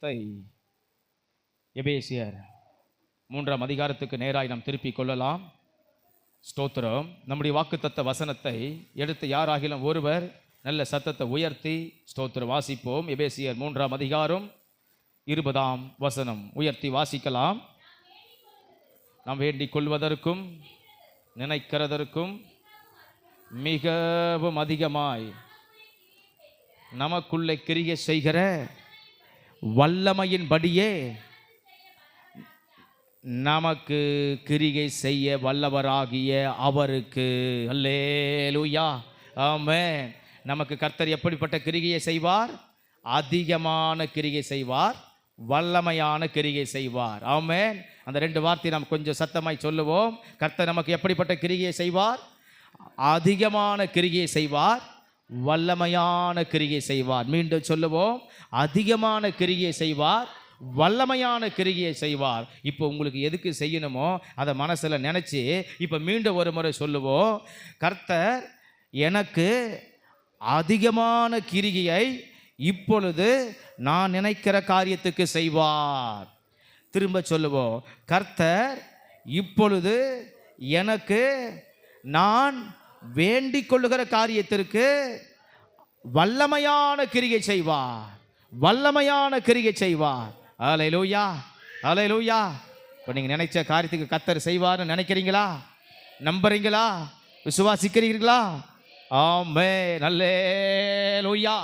வசனத்தை எபேசியர் 3ஆம் அதிகாரத்துக்கு நேராய் நாம் திருப்பிக் கொள்ளலாம். ஸ்தோத்திரம். நம்முடைய வாக்குத்தத்த வசனத்தை எடுத்து யாராகிலும் ஒருவர் நல்ல சத்தத்தை உயர்த்தி ஸ்தோத்திரம் வாசிப்போம். எபேசியர் 3ஆம் அதிகாரம் 20ஆம் வசனம் உயர்த்தி வாசிக்கலாம். நாம் வேண்டிக் கொள்வதற்கும் நினைக்கிறதற்கும் மிகவும் அதிகமாய் நமக்குள்ளே கிரியை செய்கிற வல்லமையின்படியே நமக்கு கிரியை செய்ய வல்லவராகிய அவருக்கு அல்லேலூயா ஆமென். நமக்கு கர்த்தர் எப்படிப்பட்ட கிரியை செய்வார்? அதிகமான கிரியை செய்வார், வல்லமையான கிரியை செய்வார். ஆமென். அந்த ரெண்டு வார்த்தை நாம் கொஞ்சம் சத்தமாய் சொல்லுவோம். கர்த்தர் நமக்கு எப்படிப்பட்ட கிரியை செய்வார்? அதிகமான கிரியை செய்வார், வல்லமையான கிரியை செய்வார். மீண்டும் சொல்லுவோம். அதிகமான கிரியை செய்வார், வல்லமையான கிரியை செய்வார். இப்போ உங்களுக்கு எதுக்கு செய்யணுமோ அதை மனசில் நினச்சி இப்போ மீண்டும் ஒரு முறை சொல்லுவோம். கர்த்தர் எனக்கு அதிகமான கிரியை இப்பொழுது நான் நினைக்கிற காரியத்துக்கு செய்வார். திரும்ப சொல்லுவோம். கர்த்தர் இப்பொழுது எனக்கு நான் வேண்டிக் கொள்ளுகிற காரியத்திற்கு வல்லமையான கிரியை செய்வார், வல்லமையான கிரியை செய்வார். அல்லேலூயா அல்லேலூயா. இப்போ நீங்கள் நினைச்ச காரியத்துக்கு கர்த்தர் செய்வார்னு நினைக்கிறீங்களா? நம்புறீங்களா? விசுவாசிக்கிறீர்களா? ஆமென் அல்லேலூயா.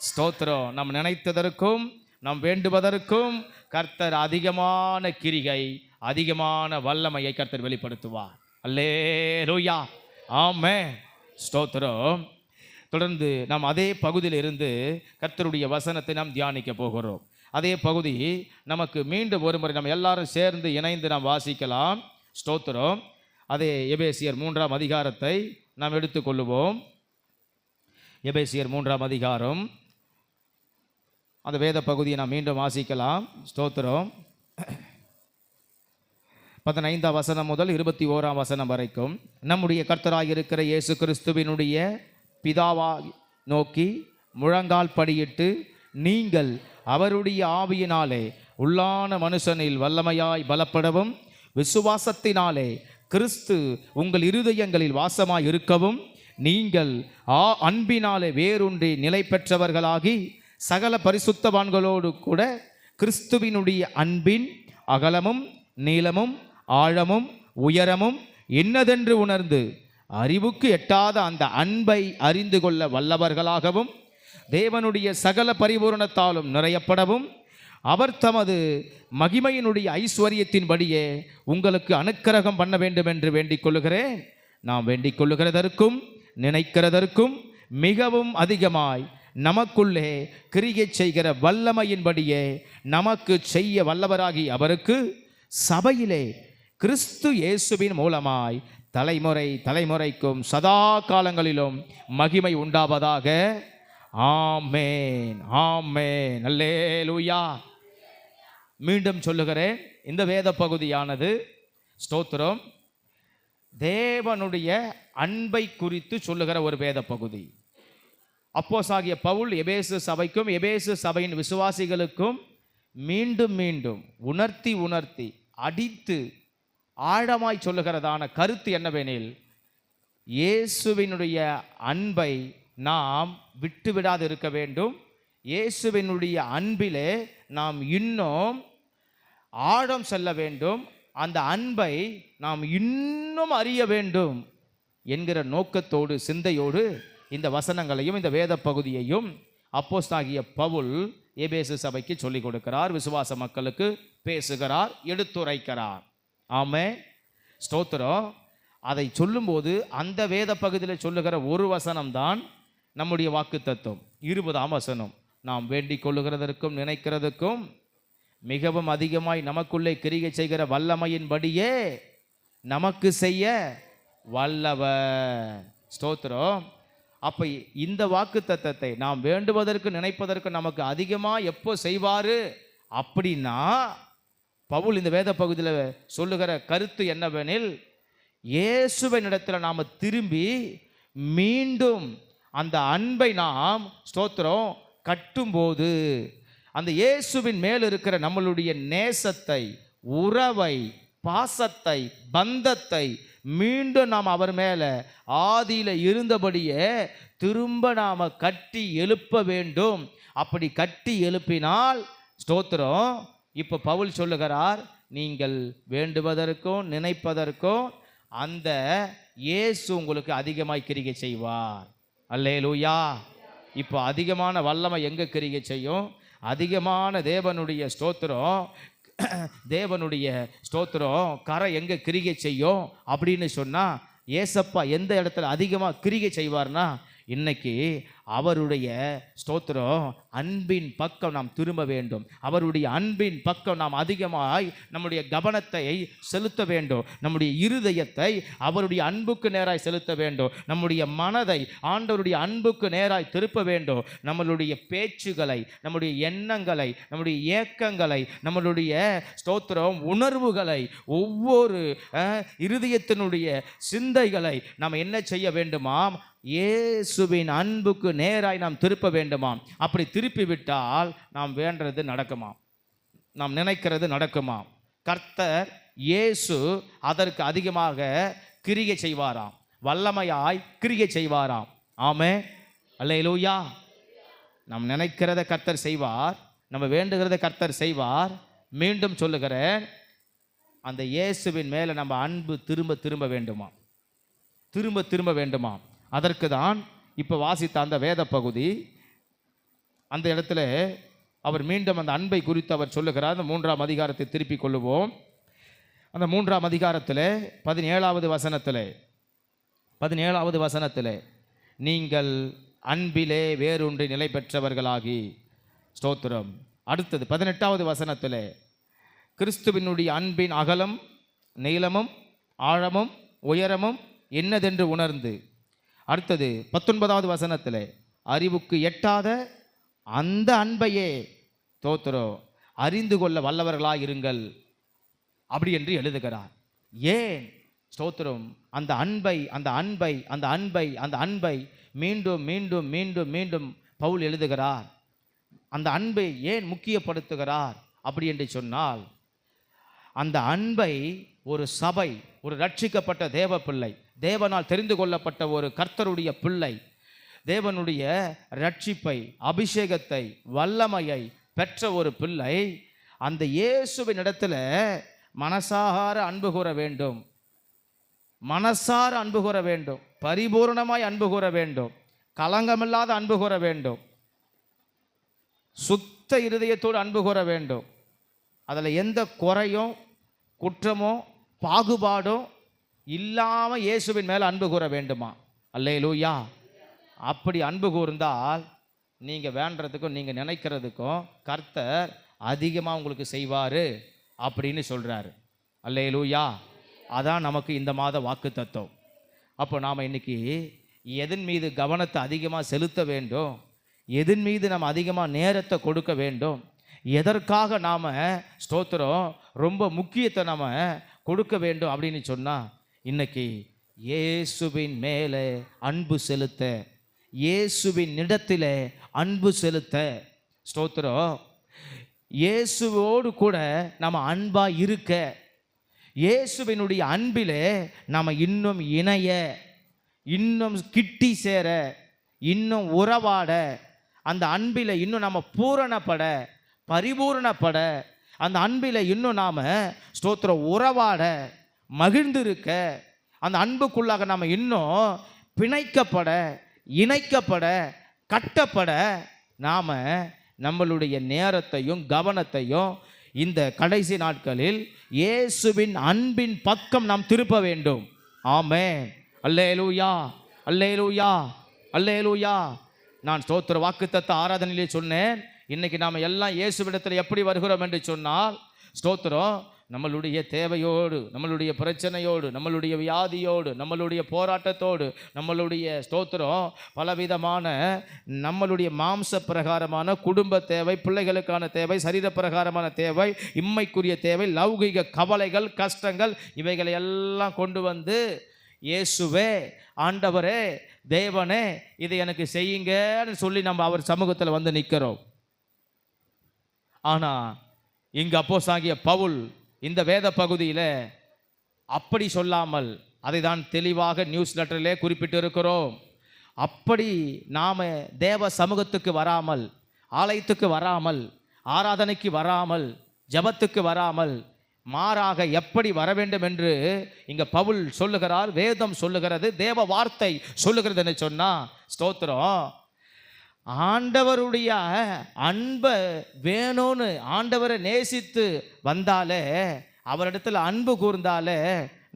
ஸ்தோத்திரம். நாம் நினைத்ததற்கும் நாம் வேண்டுவதற்கும் கர்த்தர் அதிகமான கிரியை, அதிகமான வல்லமையை கர்த்தர் வெளிப்படுத்துவார். அல்லேலூயா ஆமென். ஸ்தோத்திரம். தொடர்ந்து நாம் அதே பகுதியில் இருந்து கர்த்தருடைய வசனத்தை நாம் தியானிக்க போகிறோம். அதே பகுதி நமக்கு மீண்டும் ஒரு முறை நம்ம எல்லாரும் சேர்ந்து இணைந்து நாம் வாசிக்கலாம். ஸ்தோத்திரம். அதே எபேசியர் 3ஆம் அதிகாரத்தை நாம் எடுத்துக்கொள்ளுவோம். எபேசியர் 3ஆம் அதிகாரம் அந்த வேத பகுதியை நாம் மீண்டும் வாசிக்கலாம். ஸ்தோத்திரம். 15ஆம் வசனம் முதல் 21ஆம் வசனம் வரைக்கும். நம்முடைய கர்த்தராக இருக்கிற இயேசு கிறிஸ்துவினுடைய பிதாவாய் நோக்கி முழங்கால் படியிட்டு, நீங்கள் அவருடைய ஆவியினாலே உள்ளான மனுஷனில் வல்லமையாய் பலப்படவும், விசுவாசத்தினாலே கிறிஸ்து உங்கள் இருதயங்களில் வாசமாய் இருக்கவும், நீங்கள் அன்பினாலே வேரூன்றி நிலை பெற்றவர்களாகி சகல பரிசுத்தவான்களோடு கூட கிறிஸ்துவினுடைய அன்பின் அகலமும் நீளமும் ஆழமும் உயரமும் என்னதென்று உணர்ந்து அறிவுக்கு எட்டாத அந்த அன்பை அறிந்து கொள்ள வல்லவர்களாகவும், தேவனுடைய சகல பரிபூரணத்தாலும் நிறையப்படவும், அவர் தமது மகிமையினுடைய ஐஸ்வர்யத்தின்படியே உங்களுக்கு அனுக்கிரகம் பண்ண வேண்டும் என்று வேண்டிக் கொள்ளுகிறேன். நாம் வேண்டிக் கொள்ளுகிறதற்கும் நினைக்கிறதற்கும் மிகவும் அதிகமாய் நமக்குள்ளே கிரியை செய்கிற வல்லமையின்படியே நமக்கு செய்ய வல்லவராகி அவருக்கு சபையிலே கிறிஸ்து இயேசுவின் மூலமாய் தலைமுறை தலைமுறைக்கும் சதா காலங்களிலும் மகிமை உண்டாவதாக. ஆமென் ஆமென் அல்லேலூயா. மீண்டும் சொல்லுகிறேன். இந்த வேத பகுதியானது ஸ்தோத்திரம் தேவனுடைய அன்பை குறித்து சொல்லுகிற ஒரு வேத பகுதி. அப்போஸ்தலனாகிய பவுல் எபேசு சபைக்கும் எபேசு சபையின் விசுவாசிகளுக்கும் மீண்டும் மீண்டும் உணர்த்தி உணர்த்தி அடித்து ஆழமாய் சொல்லுகிறதான கருத்து என்னவெனில், இயேசுவினுடைய அன்பை நாம் விட்டுவிடாது இருக்க வேண்டும். இயேசுவினுடைய அன்பிலே நாம் இன்னும் ஆழம் செல்ல வேண்டும். அந்த அன்பை நாம் இன்னும் அறிய வேண்டும் என்கிற நோக்கத்தோடு சிந்தையோடு இந்த வசனங்களையும் இந்த வேத பகுதியையும் அப்போஸ்தலனாகிய பவுல் எபேசு சபைக்கு சொல்லிக் கொடுக்கிறார். விசுவாச மக்களுக்கு பேசுகிறார், எடுத்துரைக்கிறார். ஆமென் ஸ்தோத்திரம். அதை சொல்லும்போது அந்த வேத பகுதியில் சொல்லுகிற ஒரு வசனம்தான் நம்முடைய வாக்கு தத்துவம். 20ஆம் வசனம். நாம் வேண்டிக் கொள்ளுகிறதற்கும் நினைக்கிறதுக்கும் மிகவும் அதிகமாய் நமக்குள்ளே கிரியை செய்கிற வல்லமையின்படியே நமக்கு செய்ய வல்லவர். ஸ்தோத்திரம். அப்போ இந்த வாக்கு தத்தத்தை நாம் வேண்டுவதற்கு நினைப்பதற்கு நமக்கு அதிகமாக எப்போ செய்வார் அப்படின்னா, பவுல் இந்த வேத பகுதியில் சொல்லுகிற கருத்து என்னவெனில், இயேசுவின் இடத்துல நாம் திரும்பி மீண்டும் அந்த அன்பை நாம் ஸ்தோத்திரம் கட்டும்போது, அந்த இயேசுவின் மேல் இருக்கிற நம்மளுடைய நேசத்தை, உறவை, பாசத்தை, பந்தத்தை மீண்டும் நாம் அவர் மேலே ஆதியில் இருந்தபடியே திரும்ப நாம் கட்டி எழுப்ப வேண்டும். அப்படி கட்டி எழுப்பினால் ஸ்தோத்திரம், இப்போ பவுல் சொல்லுகிறார், நீங்கள் வேண்டுவதற்கும் நினைப்பதற்கும் அந்த இயேசு உங்களுக்கு அதிகமாய் கிரிகை செய்வார். அல்லேலூயா. இப்போ அதிகமான வல்லமை எங்கே கிரிகை செய்யும்? அதிகமான தேவனுடைய ஸ்தோத்திரம், தேவனுடைய ஸ்தோத்திரம் கரை எங்கே கிரிகை செய்யும் அப்படின்னு சொன்னால், ஏசப்பா எந்த இடத்துல அதிகமாக கிரிகை செய்வார்னா, இன்னைக்கு அவருடைய ஸ்தோத்திரம் அன்பின் பக்கம் நாம் திரும்ப வேண்டும். அவருடைய அன்பின் பக்கம் நாம் அதிகமாய் நம்முடைய கவனத்தை செலுத்த வேண்டும். நம்முடைய இருதயத்தை அவருடைய அன்புக்கு நேராய் செலுத்த வேண்டும். நம்முடைய மனதை ஆண்டவருடைய அன்புக்கு நேராய் திருப்ப வேண்டும். நம்மளுடைய பேச்சுகளை, நம்முடைய எண்ணங்களை, நம்முடைய ஏக்கங்களை, நம்மளுடைய ஸ்தோத்திரம் உணர்வுகளை, ஒவ்வொரு இருதயத்தினுடைய சிந்தைகளை நாம் என்ன செய்ய வேண்டுமாம்? இயேசுவின் அன்புக்கு நேராய் நாம் திருப்ப வேண்டுமாம். அப்படி திருப்பி விட்டால் நாம் வேண்டது நடக்குமாம், நாம் நினைக்கிறது நடக்குமாம். கர்த்தர் இயேசு அதற்கு அதிகமாக கிரிகை செய்வாராம், வல்லமையாய் கிரிகை செய்வாராம். ஆமே, அல்லேலூயா. நாம் நினைக்கிறத கர்த்தர் செய்வார், நம்ம வேண்டுகிறத கர்த்தர் செய்வார். மீண்டும் சொல்லுகிறேன், அந்த இயேசுவின் மேலே நம்ம அன்பு திரும்ப திரும்ப வேண்டுமா, திரும்ப திரும்ப வேண்டுமா. அதற்கு தான் இப்போ வாசித்த அந்த வேத பகுதி, அந்த இடத்துல அவர் மீண்டும் அந்த அன்பை குறித்து அவர் சொல்லுகிறார். அந்த 3ஆம் அதிகாரத்தை திருப்பிக் கொள்ளுவோம். அந்த 3ஆம் அதிகாரத்தில் 17வது வசனத்தில் நீங்கள் அன்பிலே வேறொன்று நிலை பெற்றவர்களாகி, ஸ்தோத்திரம். அடுத்தது 18வது வசனத்தில் கிறிஸ்துவினுடைய அன்பின் அகலம், நீளமும், ஆழமும், உயரமும் என்னதென்று உணர்ந்து. அடுத்தது 19வது வசனத்தில் அறிவுக்கு எட்டாத அந்த அன்பையே ஸ்தோத்திரம் அறிந்து கொள்ள வல்லவர்களாக இருங்கள் அப்படி என்று எழுதுகிறார். ஏன் ஸ்தோத்திரம்? அந்த அன்பை மீண்டும் மீண்டும் மீண்டும் மீண்டும் பவுல் எழுதுகிறார். அந்த அன்பை ஏன் முக்கியப்படுத்துகிறார் அப்படி என்று சொன்னால், அந்த அன்பை ஒரு சபை, ஒரு ரட்சிக்கப்பட்ட தேவ பிள்ளை, தேவனால் தெரிந்து கொள்ளப்பட்ட ஒரு கர்த்தருடைய பிள்ளை, தேவனுடைய ரட்சிப்பை, அபிஷேகத்தை, வல்லமையை பெற்ற ஒரு பிள்ளை அந்த இயேசுவின் இடத்துல மனசார அன்பு கூற வேண்டும், மனசார அன்பு கூற வேண்டும், பரிபூர்ணமாய் அன்பு கூற வேண்டும், களங்கமில்லாத அன்பு கூற வேண்டும், சுத்த இருதயத்தோடு அன்பு கூற வேண்டும். அதில் எந்த குறையும் குற்றமோ பாகுபாடும் இல்லாமல் இயேசுவின் மேலே அன்பு கூற வேண்டுமா? அல்லேலூயா. அப்படி அன்பு கூர்ந்தால் நீங்கள் வேண்டறதுக்கும் நீங்கள் நினைக்கிறதுக்கும் கர்த்தர் அதிகமாக உங்களுக்கு செய்வார் அப்படின்னு சொல்கிறாரு. அல்லேலூயா. அதான் நமக்கு இந்த மாத வாக்கு தத்துவம். அப்போ நாம் இன்னைக்கு எதன் மீது கவனத்தை அதிகமாக செலுத்த வேண்டும், எதன் மீது நாம் அதிகமாக நேரத்தை கொடுக்க வேண்டும், எதற்காக நாம் ஸ்தோத்திரம் ரொம்ப முக்கியத்தை நாம் கொடுக்க வேண்டும் அப்படின்னு சொன்னால், இன்னைக்கு இயேசுவின் மேலே அன்பு செலுத்த, இயேசுவின் இடத்திலே அன்பு செலுத்த, ஸ்தோத்திரம் இயேசுவோடு கூட நம்ம அன்பாக இருக்க, இயேசுவினுடைய அன்பிலே நாம் இன்னும் இணைய, இன்னும் கிட்டி சேர, இன்னும் உறவாட, அந்த அன்பில் இன்னும் நம்ம பூரணப்பட, பரிபூரணப்பட, அந்த அன்பில் இன்னும் நாம் ஸ்தோத்திரம் உறவாட, மகிழ்ந்திருக்க, அந்த அன்புக்குள்ளாக நாம் இன்னும் பிணைக்கப்பட, இணைக்கப்பட, கட்டப்பட நாம் நம்மளுடைய நேரத்தையும் கவனத்தையும் இந்த கடைசி நாட்களில் இயேசுவின் அன்பின் பக்கம் நாம் திருப்ப வேண்டும். ஆமென். அல்லேலூயா, அல்லேலூயா, அல்லேலூயா. நான் ஸ்தோத்திர வாக்குத்தத்த ஆராதனையிலே சொன்னேன், இன்னைக்கு நாம் எல்லாம் இயேசுவிடத்தில் எப்படி வருகிறோம் என்று சொன்னால், ஸ்தோத்திரம் நம்மளுடைய தேவையோடு, நம்மளுடைய பிரச்சனையோடு, நம்மளுடைய வியாதியோடு, நம்மளுடைய போராட்டத்தோடு, நம்மளுடைய ஸ்தோத்திரம் பலவிதமான நம்மளுடைய மாம்ச பிரகாரமான குடும்ப தேவை, பிள்ளைகளுக்கான தேவை, சரீர பிரகாரமான தேவை, இம்மைக்குரிய தேவை, லௌகிக கவலைகள், கஷ்டங்கள், இவைகளை எல்லாம் கொண்டு வந்து இயேசுவே, ஆண்டவரே, தேவனே, இதை எனக்கு செய்யுங்கன்னு சொல்லி நம்ம அவர் சமூகத்தில் வந்து நிற்கிறோம். ஆனா இங்க அப்போஸ்தலனாகிய பவுல் இந்த வேத பகுதியில் அப்படி சொல்லாமல் அதை தான் தெளிவாக நியூஸ் லெட்டரிலே குறிப்பிட்டு இருக்கிறோம். அப்படி நாம தேவ சமூகத்துக்கு வராமல், ஆலயத்துக்கு வராமல், ஆராதனைக்கு வராமல், ஜெபத்துக்கு வராமல், மாறாக எப்படி வர வேண்டும் என்று இங்க பவுல் சொல்லுகிறார். வேதம் சொல்லுகிறது, தேவ வார்த்தை சொல்லுகிறது என்று சொன்னா ஸ்தோத்திரம். ஆண்டவருடைய அன்பை வேணும்னு ஆண்டவரை நேசித்து வந்தாலே, அவரிடத்துல அன்பு கூர்ந்தாலே,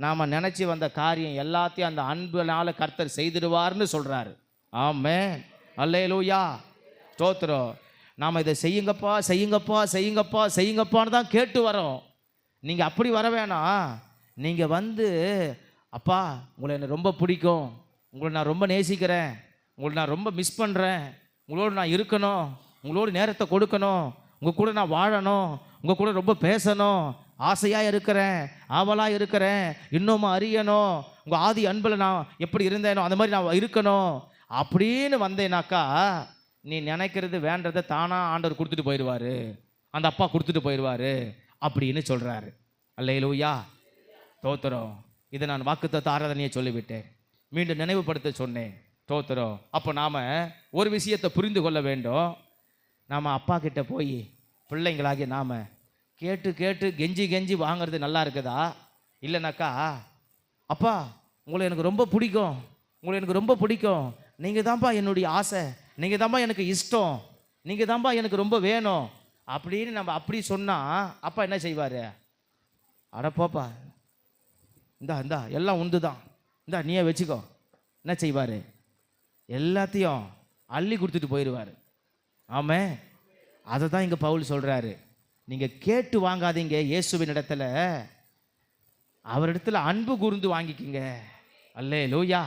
நாம் நினச்சி வந்த காரியம் எல்லாத்தையும் அந்த அன்புனால கர்த்தர் செய்திடுவார்னு சொல்கிறாரு. ஆமென், அல்லேலூயா, ஸ்தோத்திரம். நாம் இதை செய்யுங்கப்பா செய்யுங்கப்பா செய்யுங்கப்பா செய்யுங்கப்பான்னு தான் கேட்டு வரோம். நீங்கள் அப்படி வர வேணாம். நீங்கள் வந்து, அப்பா உங்களை எனக்கு ரொம்ப பிடிக்கும், உங்களை நான் ரொம்ப நேசிக்கிறேன், உங்களை நான் ரொம்ப மிஸ் பண்ணுறேன், உங்களோடு நான் இருக்கணும், உங்களோட நேரத்தை கொடுக்கணும், உங்கள் கூட நான் வாழணும், உங்கள் கூட ரொம்ப பேசணும், ஆசையாக இருக்கிறேன், ஆவலாக இருக்கிறேன், இன்னும் அறியணும், உங்கள் ஆதி அன்பில் நான் எப்படி இருந்தேனோ அந்த மாதிரி நான் இருக்கணும் அப்படின்னு வந்தேனாக்கா, நீ நினைக்கிறது வேண்டதை தானாக ஆண்டவர் கொடுத்துட்டு போயிடுவார், அந்த அப்பா கொடுத்துட்டு போயிடுவார் அப்படின்னு சொல்கிறாரு. அல்லேலூயா, ஸ்தோத்திரம். இதை நான் வாக்குத்தத்த ஆராதனையை சொல்லிவிட்டேன், மீண்டும் நினைவுபடுத்த சொன்னேன். ஸ்தோத்திரம். அப்போ நாம் ஒரு விஷயத்தை புரிந்து கொள்ள வேண்டும். நாம் அப்பா கிட்ட போய் பிள்ளைங்களாகி நாம் கேட்டு கேட்டு கெஞ்சி கெஞ்சி வாங்கிறது நல்லா இருக்குதா? இல்லைனாக்கா, அப்பா உங்களை எனக்கு ரொம்ப பிடிக்கும், உங்களை எனக்கு ரொம்ப பிடிக்கும், நீங்கள் தான்ப்பா என்னுடைய ஆசை, நீங்கள் தான்ப்பா எனக்கு இஷ்டம், நீங்கள் தான்ப்பா எனக்கு ரொம்ப வேணும் அப்படின்னு நம்ம அப்படி சொன்னால் அப்பா என்ன செய்வார்? அட போப்பா, இந்தா எல்லாம் உண்டு தான், இந்தா நீயே வச்சுக்கோ, என்ன செய்வார்? எல்லாத்தையும் அள்ளி கொடுத்துட்டு போயிடுவார். ஆமாம், அதை தான் இங்கே பவுல் சொல்கிறாரு. நீங்கள் கேட்டு வாங்காதீங்க இயேசுவின் இடத்துல, அவரிடத்துல அன்பு கூர்ந்து வாங்கிக்கிங்க. அல்லேலூயா.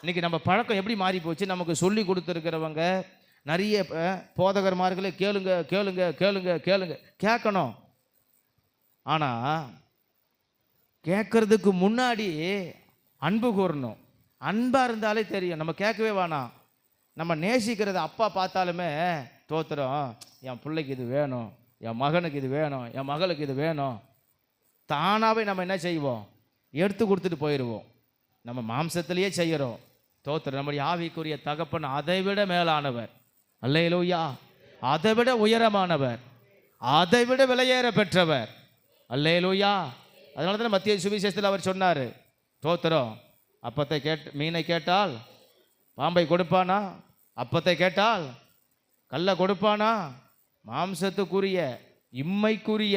இன்னைக்கு நம்ம பழக்கம் எப்படி மாறி போச்சு? நமக்கு சொல்லி கொடுத்துருக்கிறவங்க நிறைய போதகர்மார்களே கேளுங்க கேளுங்க கேளுங்க கேளுங்க கேட்கணும். ஆனால் கேட்கறதுக்கு முன்னாடி அன்பு கூறணும். அன்பாக இருந்தாலே தெரியும், நம்ம கேட்கவே வேணாம். நம்ம நேசிக்கிறது அப்பா பார்த்தாலுமே தோத்துறோம், என் பிள்ளைக்கு இது வேணும், என் மகனுக்கு இது வேணும், என் மகளுக்கு இது வேணும், தானாகவே நம்ம என்ன செய்வோம்? எடுத்து கொடுத்துட்டு போயிடுவோம். நம்ம மாம்சத்திலேயே செய்கிறோம். தோத்துறோம். நம்முடைய ஆவிக்குரிய தகப்பன் அதை விட மேலானவர். அல்லேலூயா. அதை விட உயரமானவர், அதை விட விலையேற பெற்றவர். அல்லேலூயா. அதனால தான் மத்திய சுவிசேஷத்தில் அவர் சொன்னார், தோத்துறோம். அப்பத்தை மீனை கேட்டால் பாம்பை கொடுப்பானா? அப்பத்தை கேட்டால் கல்லை கொடுப்பானா? மாம்சத்துக்குரிய இம்மைக்குரிய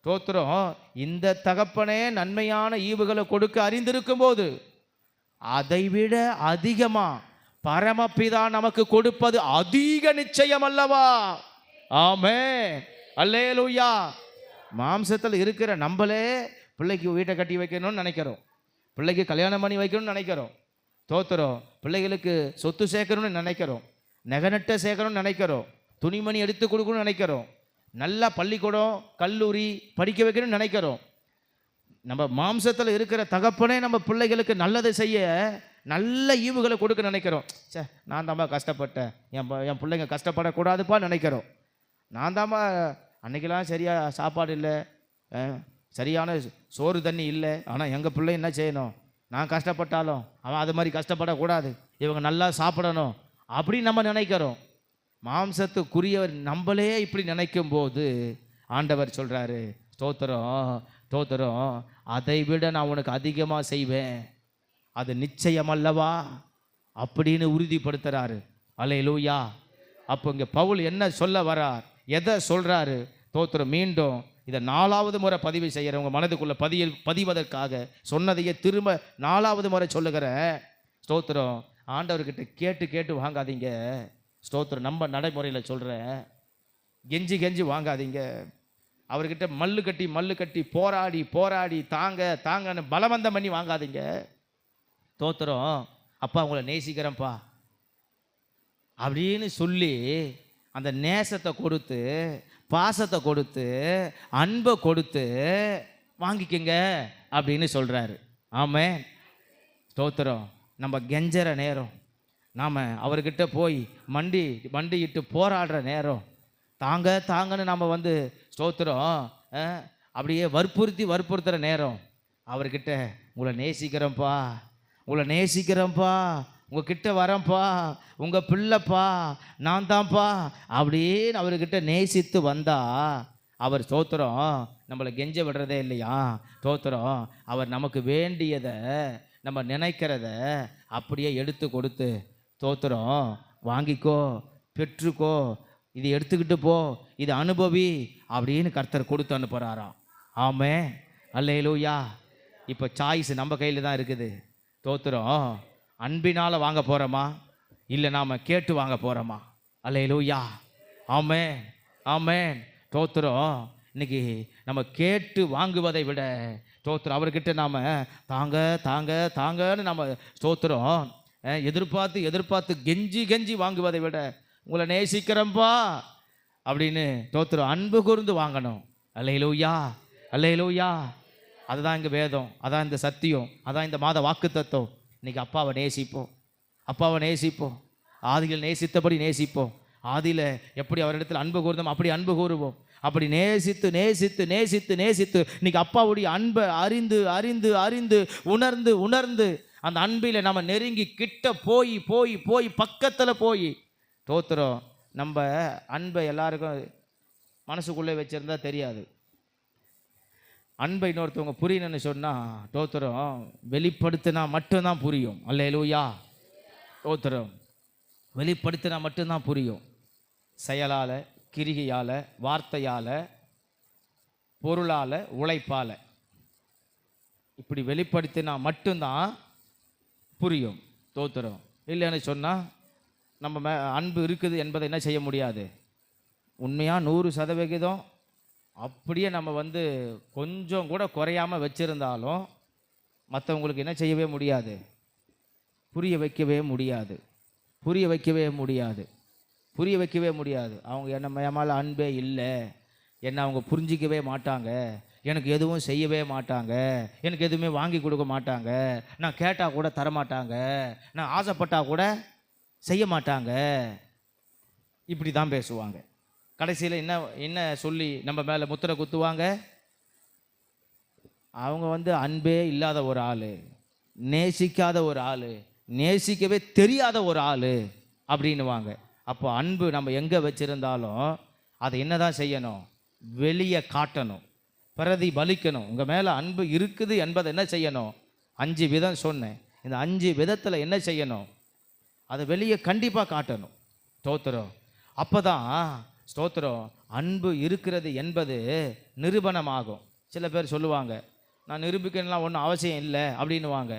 தோத்திரம் இந்த தகப்பனே நன்மையான ஈவுகளை கொடுக்க அறிந்திருக்கும் போது அதைவிட அதிகமா பரமபிதா நமக்கு கொடுப்பது அதிக நிச்சயம் அல்லவா? ஆமென், அல்லேலூயா. மாம்சத்தில் இருக்கிற நம்மளே பிள்ளைக்கு வீட்டை கட்டி வைக்கணும்னு நினைக்கிறோம், பிள்ளைக்கு கல்யாணம் பண்ணி வைக்கணும்னு நினைக்கிறோம், தோத்துறோம். பிள்ளைகளுக்கு சொத்து சேர்க்கணும்னு நினைக்கிறோம், நெகநட்டை சேர்க்கணும்னு நினைக்கிறோம், துணிமணி எடுத்து கொடுக்கணும்னு நினைக்கிறோம், நல்லா பள்ளிக்கூடம் கல்லூரி படிக்க வைக்கணும்னு நினைக்கிறோம். நம்ம மாம்சத்தில் இருக்கிற தகப்பனே நம்ம பிள்ளைகளுக்கு நல்லதை செய்ய நல்ல ஈவுகளை கொடுக்க நினைக்கிறோம். சே, நான் தாம்மா கஷ்டப்பட்டேன், என் பிள்ளைங்க கஷ்டப்படக்கூடாதுப்பா நினைக்கிறோம். நான் தாம்மா அன்றைக்கெல்லாம் சரியாக சாப்பாடு இல்லை, சரியான சோறு தண்ணி இல்லை, ஆனால் எங்கள் பிள்ளை என்ன செய்யணும்? நான் கஷ்டப்பட்டாலும் அவன் அது மாதிரி கஷ்டப்படக்கூடாது, இவங்க நல்லா சாப்பிடணும் அப்படின்னு நம்ம நினைக்கிறோம். மாம்சத்துக்குரியவர் நம்மளே இப்படி நினைக்கும் போது ஆண்டவர் சொல்கிறாரு, ஸ்தோத்திரம் ஸ்தோத்திரம், அதை விட நான் உனக்கு அதிகமாக செய்வேன், அது நிச்சயம் அல்லவா அப்படின்னு உறுதிப்படுத்துகிறாரு. அல்லேலூயா. அப்போ இங்கே பவுல் என்ன சொல்ல வரார், எதை சொல்கிறாரு? ஸ்தோத்திரம். மீண்டும் இதை 4வது முறை பதிவு செய்கிற உங்கள் மனதுக்குள்ள பதிவதற்காக சொன்னதையே திரும்ப 4வது முறை சொல்லுகிற. ஸ்தோத்திரம். ஆண்டவர்கிட்ட கேட்டு கேட்டு வாங்காதீங்க. ஸ்தோத்திரம். நம்ம நடைமுறையில் சொல்கிறேன், கெஞ்சி கெஞ்சி வாங்காதீங்க. அவர்கிட்ட மல்லு கட்டி போராடி போராடி தாங்கன்னு பலவந்தம் பண்ணி வாங்காதீங்க. ஸ்தோத்திரம். அப்பா உங்களை நேசிக்கிறேன்ப்பா அப்படின்னு சொல்லி அந்த நேசத்தை கொடுத்து, பாசத்தை கொடுத்து, அன்பை கொடுத்து வாங்கிக்கங்க அப்படின்னு சொல்கிறாரு. ஆமென், ஸ்தோத்திரம். நம்ம கெஞ்சற நேரம், நாம் அவர்கிட்ட போய் மண்டியிட்டு போராடுற நேரம், தாங்க தாங்கன்னு நம்ம வந்து ஸ்தோத்திரம் அப்படியே வற்புறுத்துகிற நேரம் அவர்கிட்ட உங்களை நேசிக்கிறேன்ப்பா, உங்களை நேசிக்கிறேன்ப்பா, உங்கள் கிட்ட வரேன்ப்பா, உங்கள் பிள்ளைப்பா, நான் தான்ப்பா அப்படின்னு அவர்கிட்ட நேசித்து வந்தா அவர் ஸ்தோத்திரம் நம்மளை கெஞ்ச விடுறதே இல்லையா. ஸ்தோத்திரம் அவர் நமக்கு வேண்டியதை நம்ம நினைக்கிறத அப்படியே எடுத்து கொடுத்து ஸ்தோத்திரம் வாங்கிக்கோ, பெற்றுக்கோ, இது எடுத்துக்கிட்டு போ, இது அனுபவி அப்படின்னு கர்த்தர் கொடுத்து அனுப்புகிறாராம். ஆமே, அல்லேலூயா. இப்போ சாய்ஸ் நம்ம கையில் தான் இருக்குது. ஸ்தோத்திரம் அன்பினால் வாங்க போகிறோமா, இல்லை நாம் கேட்டு வாங்க போகிறோமா? அல்லேலூயா. ஆமே, ஆமேன். ஸ்தோத்திரம் இன்னைக்கு நம்ம கேட்டு வாங்குவதை விட ஸ்தோத்திரம் அவர்கிட்ட நாம் தாங்க தாங்க தாங்கன்னு நம்ம ஸ்தோத்திரம் எதிர்பார்த்து கெஞ்சி வாங்குவதை விட உங்களை நேசிக்கிறேன்ப்பா அப்படின்னு ஸ்தோத்திரம் அன்பு கூர்ந்து வாங்கணும். அல்லேலூயா, அல்லேலூயா. அதுதான் இங்கே வேதம், அதான் இந்த சத்தியம், அதான் இந்த மாத வாக்கு தத்துவம். இன்னைக்கு அப்பாவை நேசிப்போம், ஆதியில் நேசித்தபடி நேசிப்போம். ஆதியில் எப்படி அவரிடத்தில் அன்பு கூர்ந்தோம் அப்படி அன்பு கூறுவோம். அப்படி நேசித்து நேசித்து நேசித்து நேசித்து இன்னைக்கு அப்பாவுடைய அன்பை அறிந்து அறிந்து அறிந்து உணர்ந்து உணர்ந்து அந்த அன்பில் நம்ம நெருங்கி கிட்ட போய் போய் போய் பக்கத்தில் போய் ஸ்தோத்திரம் நம்ம அன்பை எல்லாருக்கும் மனசுக்குள்ளே வச்சுருந்தா தெரியாது. அன்பை இன்னொருத்தவங்க புரியணும்னு சொன்னால் ஸ்தோத்திரம் வெளிப்படுத்தினா மட்டும்தான் புரியும். அல்லேலூயா. ஸ்தோத்திரம் வெளிப்படுத்தினா மட்டும்தான் புரியும். செயலால், கிரிகையால், வார்த்தையால், பொருளால், உழைப்பால் இப்படி வெளிப்படுத்தினா மட்டும்தான் புரியும். ஸ்தோத்திரம் இல்லைன்னு சொன்னால் நம்ம அன்பு இருக்குது என்பதை என்ன செய்ய முடியாது. உண்மையாக 100% அப்படியே நம்ம வந்து கொஞ்சம் கூட குறையாமல் வச்சுருந்தாலும் மற்றவங்களுக்கு என்ன செய்யவே முடியாது, புரிய வைக்கவே முடியாது. அவங்க என்ன மேலே அன்பே இல்லை, என்னை அவங்க புரிஞ்சிக்கவே மாட்டாங்க, எனக்கு எதுவும் செய்யவே மாட்டாங்க, எனக்கு எதுவுமே வாங்கி கொடுக்க மாட்டாங்க, நான் கேட்டால் கூட தரமாட்டாங்க, நான் ஆசைப்பட்டால் கூட செய்ய மாட்டாங்க, இப்படி தான் பேசுவாங்க. கடைசியில் என்ன சொல்லி நம்ம மேலே முத்திரை குத்துவாங்க? அவங்க வந்து அன்பே இல்லாத ஒரு ஆள், நேசிக்காத ஒரு ஆள், நேசிக்கவே தெரியாத ஒரு ஆள் அப்படின்னுவாங்க. அப்போ அன்பு நம்ம எங்கே வச்சுருந்தாலும் அதை என்ன தான் செய்யணும்? வெளியே காட்டணும், பிரதிபலிக்கணும். உங்கள் மேலே அன்பு இருக்குது என்பதை என்ன செய்யணும்? 5 விதம் சொன்னேன். இந்த 5 விதத்தில் என்ன செய்யணும்? அதை வெளியே கண்டிப்பாக காட்டணும். ஸ்தோத்திரம். அப்போ தான் ஸ்தோத்திரம் அன்பு இருக்கிறது என்பது நிரூபணமாகும். சில பேர் சொல்லுவாங்க, நான் நிரூபிக்கணும்லாம் ஒன்றும் அவசியம் இல்லை அப்படின்னுவாங்க.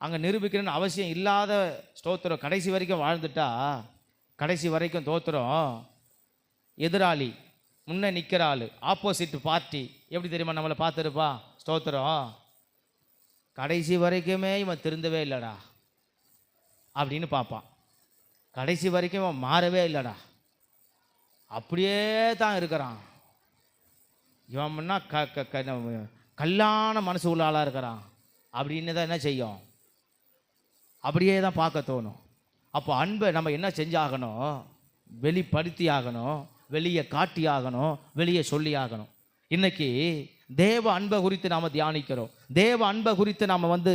அங்கே நிரூபிக்கணும்னு அவசியம் இல்லாத ஸ்தோத்திரம் கடைசி வரைக்கும் வாழ்ந்துட்டா, கடைசி வரைக்கும் ஸ்தோத்திரம் எதிராளி முன்னே நிற்கிற ஆள், ஆப்போசிட் பார்ட்டி எப்படி தெரியுமா நம்மளை பார்த்துருப்பா? ஸ்தோத்திரம் கடைசி வரைக்குமே இவன் திருந்தவே இல்லைடா அப்படின்னு பார்ப்பான். கடைசி வரைக்கும் இவன் மாறவே இல்லைடா, அப்படியே தான் இருக்கிறான். இவன்னா கல்லான மனசு உள்ள ஆளாக இருக்கிறான் அப்படின்னு தான் என்ன செய்யும்? அப்படியே தான் பார்க்க தோணும். அப்போ அன்பை நம்ம என்ன செஞ்சாகணும்? வெளிப்படுத்தி ஆகணும், வெளியே காட்டி ஆகணும், வெளியே சொல்லி ஆகணும். இன்னைக்கு தேவ அன்பை குறித்து நாம் தியானிக்கிறோம், தேவ அன்பை குறித்து நாம் வந்து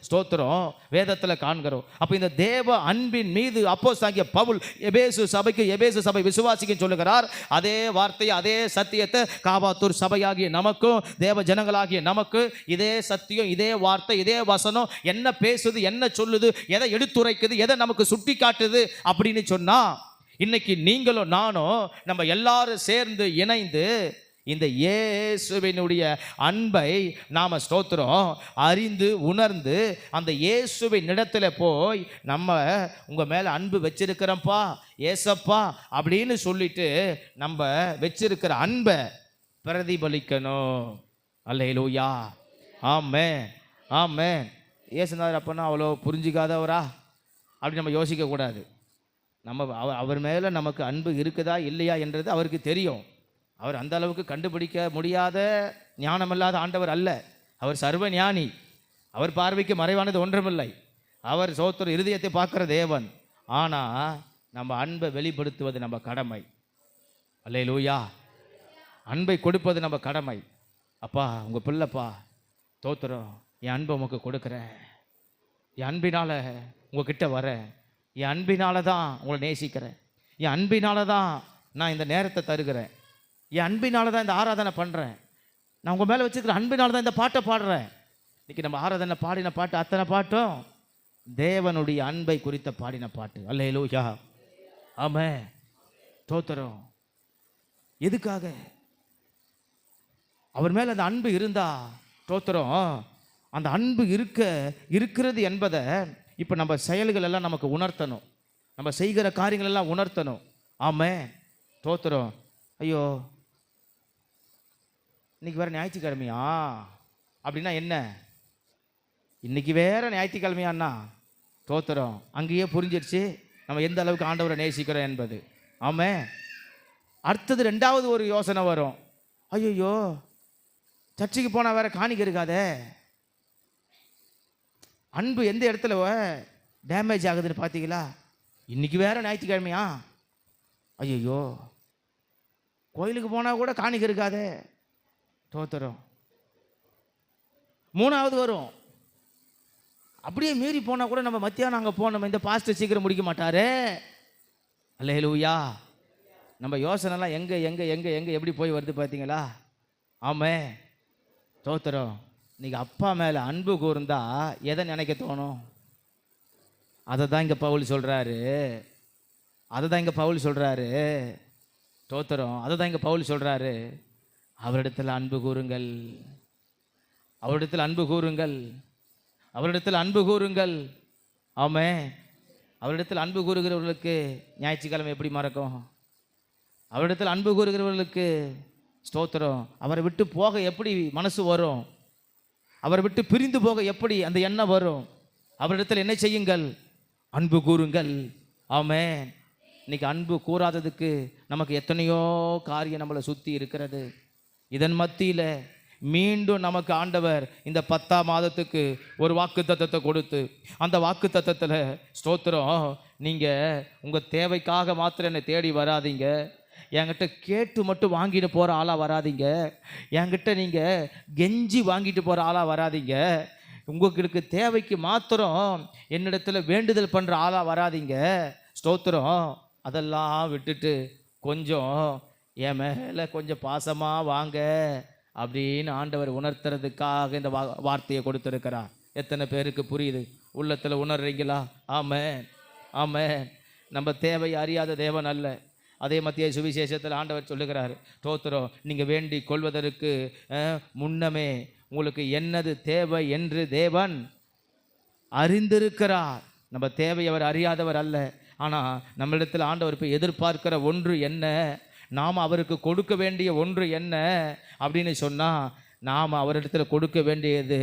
ஸ்தோத்திரம் வேதத்தில் காண்கிறோம். அப்போ இந்த தேவ அன்பின் மீது அப்போஸ்தலனாகிய பவுல் எபேசு சபை விசுவாசிக்கு சொல்லுகிறார். அதே வார்த்தையை, அதே சத்தியத்தை காபாத்தூர் சபையாகிய நமக்கும், தேவ ஜனங்களாகிய நமக்கு இதே சத்தியம், இதே வார்த்தை, இதே வசனம் என்ன பேசுது, என்ன சொல்லுது, எதை எடுத்துரைக்குது, எதை நமக்கு சுட்டி காட்டுது அப்படின்னு சொன்னால், இன்னைக்கு நீங்களும் நானும் நம்ம எல்லாரும் சேர்ந்து இணைந்து இந்த இயேசுவினுடைய அன்பை நாம் ஸ்தோத்திரம் அறிந்து உணர்ந்து அந்த இயேசுவின் இடத்துல போய் நம்ம உங்கள் மேலே அன்பு வச்சிருக்கிறோம்ப்பா ஏசப்பா அப்படின்னு சொல்லிட்டு நம்ம வச்சிருக்கிற அன்பை பிரதிபலிக்கணும். அல்லேலூயா. ஆமென், ஆமென். இயேசுநாதர் அப்போனா அவ்வளோ புரிஞ்சிக்காதவரா அப்படி நம்ம யோசிக்கக்கூடாது. நம்ம அவர் மேலே நமக்கு அன்பு இருக்குதா இல்லையா என்றது அவருக்கு தெரியும். அவர் அந்த அளவுக்கு கண்டுபிடிக்க முடியாத ஞானமில்லாத ஆண்டவர் அல்ல. அவர் சர்வ ஞானி. அவர் பார்வைக்கு மறைவானது ஒன்றுமில்லை. அவர் இருதயத்தை பார்க்குற தேவன். ஆனால் நம்ம அன்பை வெளிப்படுத்துவது நம்ம கடமை. அல்லேலூயா. அன்பை கொடுப்பது நம்ம கடமை. அப்பா உங்கள் பிள்ளைப்பா, தோத்துறோம், என் அன்பை உமக்கு கொடுக்குறேன், என் அன்பினால் உங்ககிட்ட வரேன், என் அன்பினால தான் உங்களை நேசிக்கிறேன், என் அன்பினால தான் நான் இந்த நேரத்தை தருகிறேன், என் அன்பினால தான் இந்த ஆராதனை பண்ணுறேன், நான் உங்கள் மேலே வச்சுருக்கிற அன்பினால தான் இந்த பாட்டை பாடுறேன். இன்றைக்கி நம்ம ஆராதனை பாடின பாட்டு அத்தனை பாட்டும் தேவனுடைய அன்பை குறித்த பாடின பாட்டு. அல்லேலூயா. ஆமென். தோத்துறோம். எதுக்காக? அவர் மேலே அந்த அன்பு இருந்தா தோத்துறோம். அந்த அன்பு இருக்கிறது என்பதை இப்போ நம்ம செயல்கள் எல்லாம் நமக்கு உணர்த்தணும், நம்ம செய்கிற காரியங்கள் எல்லாம் உணர்த்தணும். ஆமென். தோத்துறோம். ஐயோ இன்னைக்கு வேற ஞாயிற்றுக்கிழமையா அப்படின்னா என்ன? இன்னைக்கு வேற ஞாயிற்றுக்கிழமையான்னா தோத்துறோம். அங்கேயே புரிஞ்சிருச்சு நம்ம எந்த அளவுக்கு ஆண்டவரை நேசிக்கிறோம் என்பது. ஆமென். அடுத்தது ரெண்டாவது ஒரு யோசனை வரும். ஐயோ சர்ச்சுக்கு போனால் வேற காணிக்கை இருக்காதே. அன்பு எந்த இடத்துல டேமேஜ் ஆகுதுன்னு பார்த்தீங்களா? இன்னைக்கு வேற ஞாயிற்றுக்கிழமையா? ஐயோ கோயிலுக்கு போனால் கூட காணிக்கை இருக்காதே. தோத்துறோம். மூணாவது வரும். அப்படியே மீறி போனால் கூட நம்ம மத்தியானம் அங்கே போனோம், இந்த பாஸ்டர் சீக்கிரம் முடிக்க மாட்டாரு. அல்லேலூயா. நம்ம யோசனைலாம் எங்கே எங்கே எங்கே எங்கே எப்படி போய் வருது பார்த்தீங்களா? ஆமாம். தோத்துறோம். இன்னைக்கு அப்பா மேலே அன்பு கூர்ந்தா எதை நினைக்க தோணும்? அதை தான் இங்கே பவுல் சொல்கிறாரு. தோத்துறோம். அதை தான் இங்கே பவுல் சொல்கிறாரு. அவரிடத்தில் அன்பு கூறுங்கள், அவரிடத்தில் அன்பு கூறுங்கள். ஆமென். அவரிடத்தில் அன்பு கூறுகிறவர்களுக்கு ஞாயிற்றுக்கிழமை எப்படி மறக்கும்? அவரிடத்தில் அன்பு கூறுகிறவர்களுக்கு ஸ்தோத்திரம். அவரை விட்டு போக எப்படி மனசு வரும்? அவரை விட்டு பிரிந்து போக எப்படி அந்த எண்ணம் வரும்? அவரிடத்தில் என்ன செய்யுங்கள்? அன்பு கூறுங்கள். ஆமென். இன்னைக்கு அன்பு கூறாததுக்கு நமக்கு எத்தனையோ காரியம் நம்மளை சுற்றி இருக்கிறது. இதன் மத்தியில் மீண்டும் நமக்கு ஆண்டவர் இந்த 10ஆம் மாதத்துக்கு ஒரு வாக்கு தத்தத்தை கொடுத்து, அந்த வாக்கு தத்தத்தில் ஸ்தோத்திரம், நீங்கள் உங்கள் தேவைக்காக மாத்திரம் என்னை தேடி வராதீங்க, என்கிட்ட கேட்டு மட்டும் வாங்கிட்டு போகிற ஆளாக வராதிங்க, என்கிட்ட நீங்கள் கெஞ்சி வாங்கிட்டு போகிற ஆளாக வராதிங்க, உங்களுக்கு தேவைக்கு மாத்திரம் என்னிடத்தில் வேண்டுதல் பண்ணுற ஆளாக வராதிங்க. ஸ்தோத்திரம். அதெல்லாம் விட்டுட்டு கொஞ்சம் என் மேலே கொஞ்சம் பாசமாக வாங்க அப்படின்னு ஆண்டவர் உணர்த்துறதுக்காக இந்த வார்த்தையை கொடுத்துருக்கிறார். எத்தனை பேருக்கு புரியுது? உள்ளத்தில் உணர்றீங்களா? ஆமென். ஆமென். நம்ம தேவை அறியாத தேவன் அல்ல. அதே மத்திய சுவிசேஷத்தில் ஆண்டவர் சொல்லுகிறார், தோத்திரம், நீங்கள் வேண்டி கொள்வதற்கு முன்னமே உங்களுக்கு என்னது தேவை என்று தேவன் அறிந்திருக்கிறார். நம்ம தேவை அவர் அறியாதவர் அல்ல. ஆனால் நம்மளிடத்தில் ஆண்டவர் இப்போ எதிர்பார்க்கிற ஒன்று என்ன, நாம் அவருக்கு கொடுக்க வேண்டிய ஒன்று என்ன அப்படின்னு சொன்னால், நாம் அவரிடத்தில் கொடுக்க வேண்டியது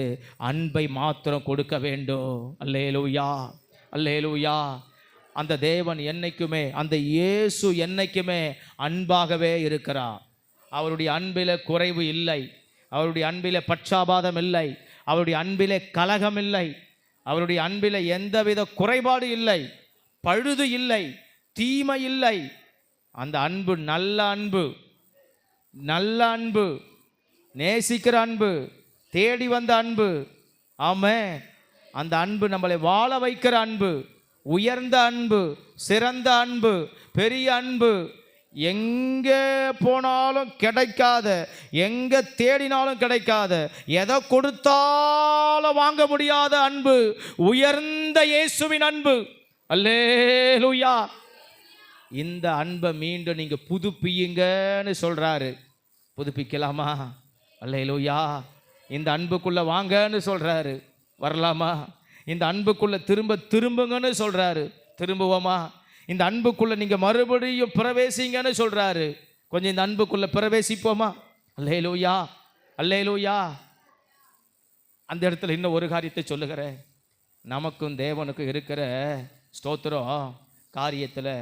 அன்பை மாத்திரம் கொடுக்க வேண்டும். அல்லேலூயா. அல்லேலூயா. அந்த தேவன் என்னைக்குமே, அந்த இயேசு என்னைக்குமே அன்பாகவே இருக்கிறார். அவருடைய அன்பில் குறைவு இல்லை, அவருடைய அன்பில் பட்சாபாதம் இல்லை, அவருடைய அன்பில் கலகம் இல்லை, அவருடைய அன்பில் எந்தவித குறைபாடு இல்லை, பழுது இல்லை, தீமை இல்லை. அந்த அன்பு நல்ல அன்பு, நல்ல அன்பு, நேசிக்கிற அன்பு, தேடி வந்த அன்பு. ஆமென். அந்த அன்பு நம்மளை வாழ வைக்கிற அன்பு, உயர்ந்த அன்பு, சிறந்த அன்பு, பெரிய அன்பு, எங்கே போனாலும் கிடைக்காத, எங்கே தேடினாலும் கிடைக்காத, எதை கொடுத்தாலும் வாங்க முடியாத அன்பு, உயர்ந்த இயேசுவின் அன்பு. அல்லேலூயா. இந்த அன்பை மீண்டும் நீங்கள் புதுப்பியுங்கன்னு சொல்கிறாரு. புதுப்பிக்கலாமா? அல்லேலூயா. இந்த அன்புக்குள்ளே வாங்கன்னு சொல்கிறாரு. வரலாமா? இந்த அன்புக்குள்ளே திரும்புங்கன்னு சொல்கிறாரு. திரும்புவோமா? இந்த அன்புக்குள்ளே நீங்கள் மறுபடியும் பிரவேசிங்கன்னு சொல்கிறாரு. கொஞ்சம் இந்த அன்புக்குள்ளே பிரவேசிப்போமா? அல்லேலூயா. அல்லேலூயா. அந்த இடத்துல இன்னும் ஒரு காரியத்தை சொல்லுகிறேன். நமக்கும் தேவனுக்கும் இருக்கிற ஸ்தோத்திரம் காரியத்தில்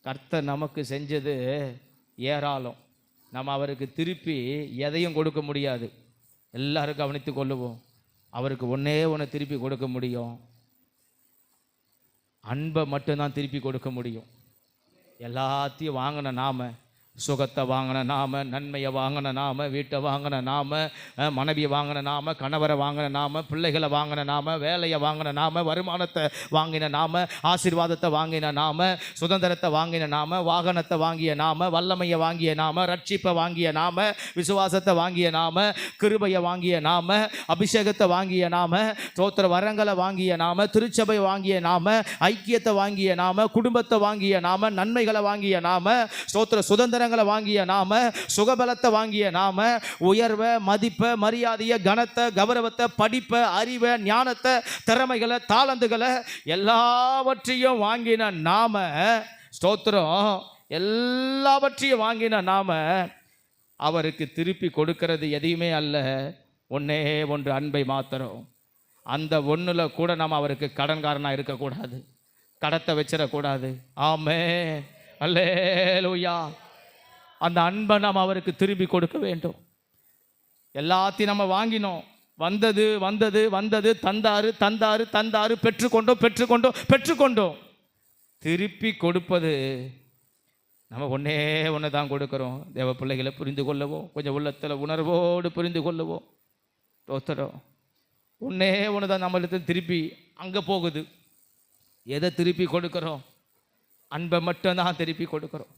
கர்த்தர் நமக்கு செஞ்சது ஏராளம். நம்ம அவருக்கு திருப்பி எதையும் கொடுக்க முடியாது. எல்லாரும் கவனித்து கொள்ளுவோம். அவருக்கு ஒன்றே ஒன்று திருப்பி கொடுக்க முடியும், அன்பை மட்டும்தான் திருப்பி கொடுக்க முடியும். எல்லாத்தையும் வாங்கின நாம் சுகத்தை வாங்கின நாம, நன்மையை வாங்கின நாம, வீட்டை வாங்கின நாம, மனைவியை வாங்கின நாம, கணவரை வாங்கின நாம, பிள்ளைகளை வாங்கின நாம, வேலையை வாங்கின நாம, வருமானத்தை வாங்கின நாம, ஆசீர்வாதத்தை வாங்கின நாம, சுதந்திரத்தை வாங்கின நாம, வாகனத்தை வாங்கிய நாம, வல்லமையை வாங்கிய நாம, ரட்சிப்பை வாங்கிய நாம, விசுவாசத்தை வாங்கிய நாம, கிருபையை வாங்கிய நாம, அபிஷேகத்தை வாங்கிய நாம, ஸ்தோத்திர வரங்களை வாங்கிய நாம, திருச்சபை வாங்கிய நாம, ஐக்கியத்தை வாங்கிய நாம, குடும்பத்தை வாங்கிய நாம, நன்மைகளை வாங்கிய நாம, ஸ்தோத்திர சுதந்திரங்களை வாங்கிய நாம, சுகபலத்தை வாங்கிய நாம, உயர்வை, மதிப்பை, மரியாதையை, கனத்தை, கௌரவத்தை, படிப்பை, அறிவை, ஞானத்தை, திறமைகளை, தாளந்துகளை எல்லாவற்றையும் வாங்கின நாம, ஸ்தோத்திரம், எல்லாவற்றையும் வாங்கின நாம அவருக்கு திருப்பி கொடுக்கிறது எதையுமே அல்ல, ஒன்னே ஒன்று, அன்பை மாத்திரம். அந்த ஒன்றுல கூட நாம் அவருக்கு கடன்காரனாக இருக்கக்கூடாது, கடத்தை வச்சிடக்கூடாது. ஆமே, அல்லேலூயா. அந்த அன்பை நாம் அவருக்கு திருப்பி கொடுக்க வேண்டும். எல்லாத்தையும் நம்ம வாங்கினோம், வந்தது வந்தது வந்தது, தந்தாரு தந்தாரு தந்தாரு, பெற்றுக்கொண்டோம் பெற்றுக்கொண்டோம் பெற்றுக்கொண்டோம். திருப்பி கொடுப்பது நம்ம ஒன்றே ஒன்று தான் கொடுக்குறோம். தேவ பிள்ளைகளை புரிந்து கொள்ளவும், கொஞ்சம் உள்ளத்தில் உணர்வோடு புரிந்து கொள்ளவும், தோத்துறோம். ஒன்றே ஒன்று தான் நம்மளுக்கு திருப்பி அங்கே போகுது. எதை திருப்பி கொடுக்குறோம்? அன்பை மட்டும்தான் திருப்பி கொடுக்குறோம்.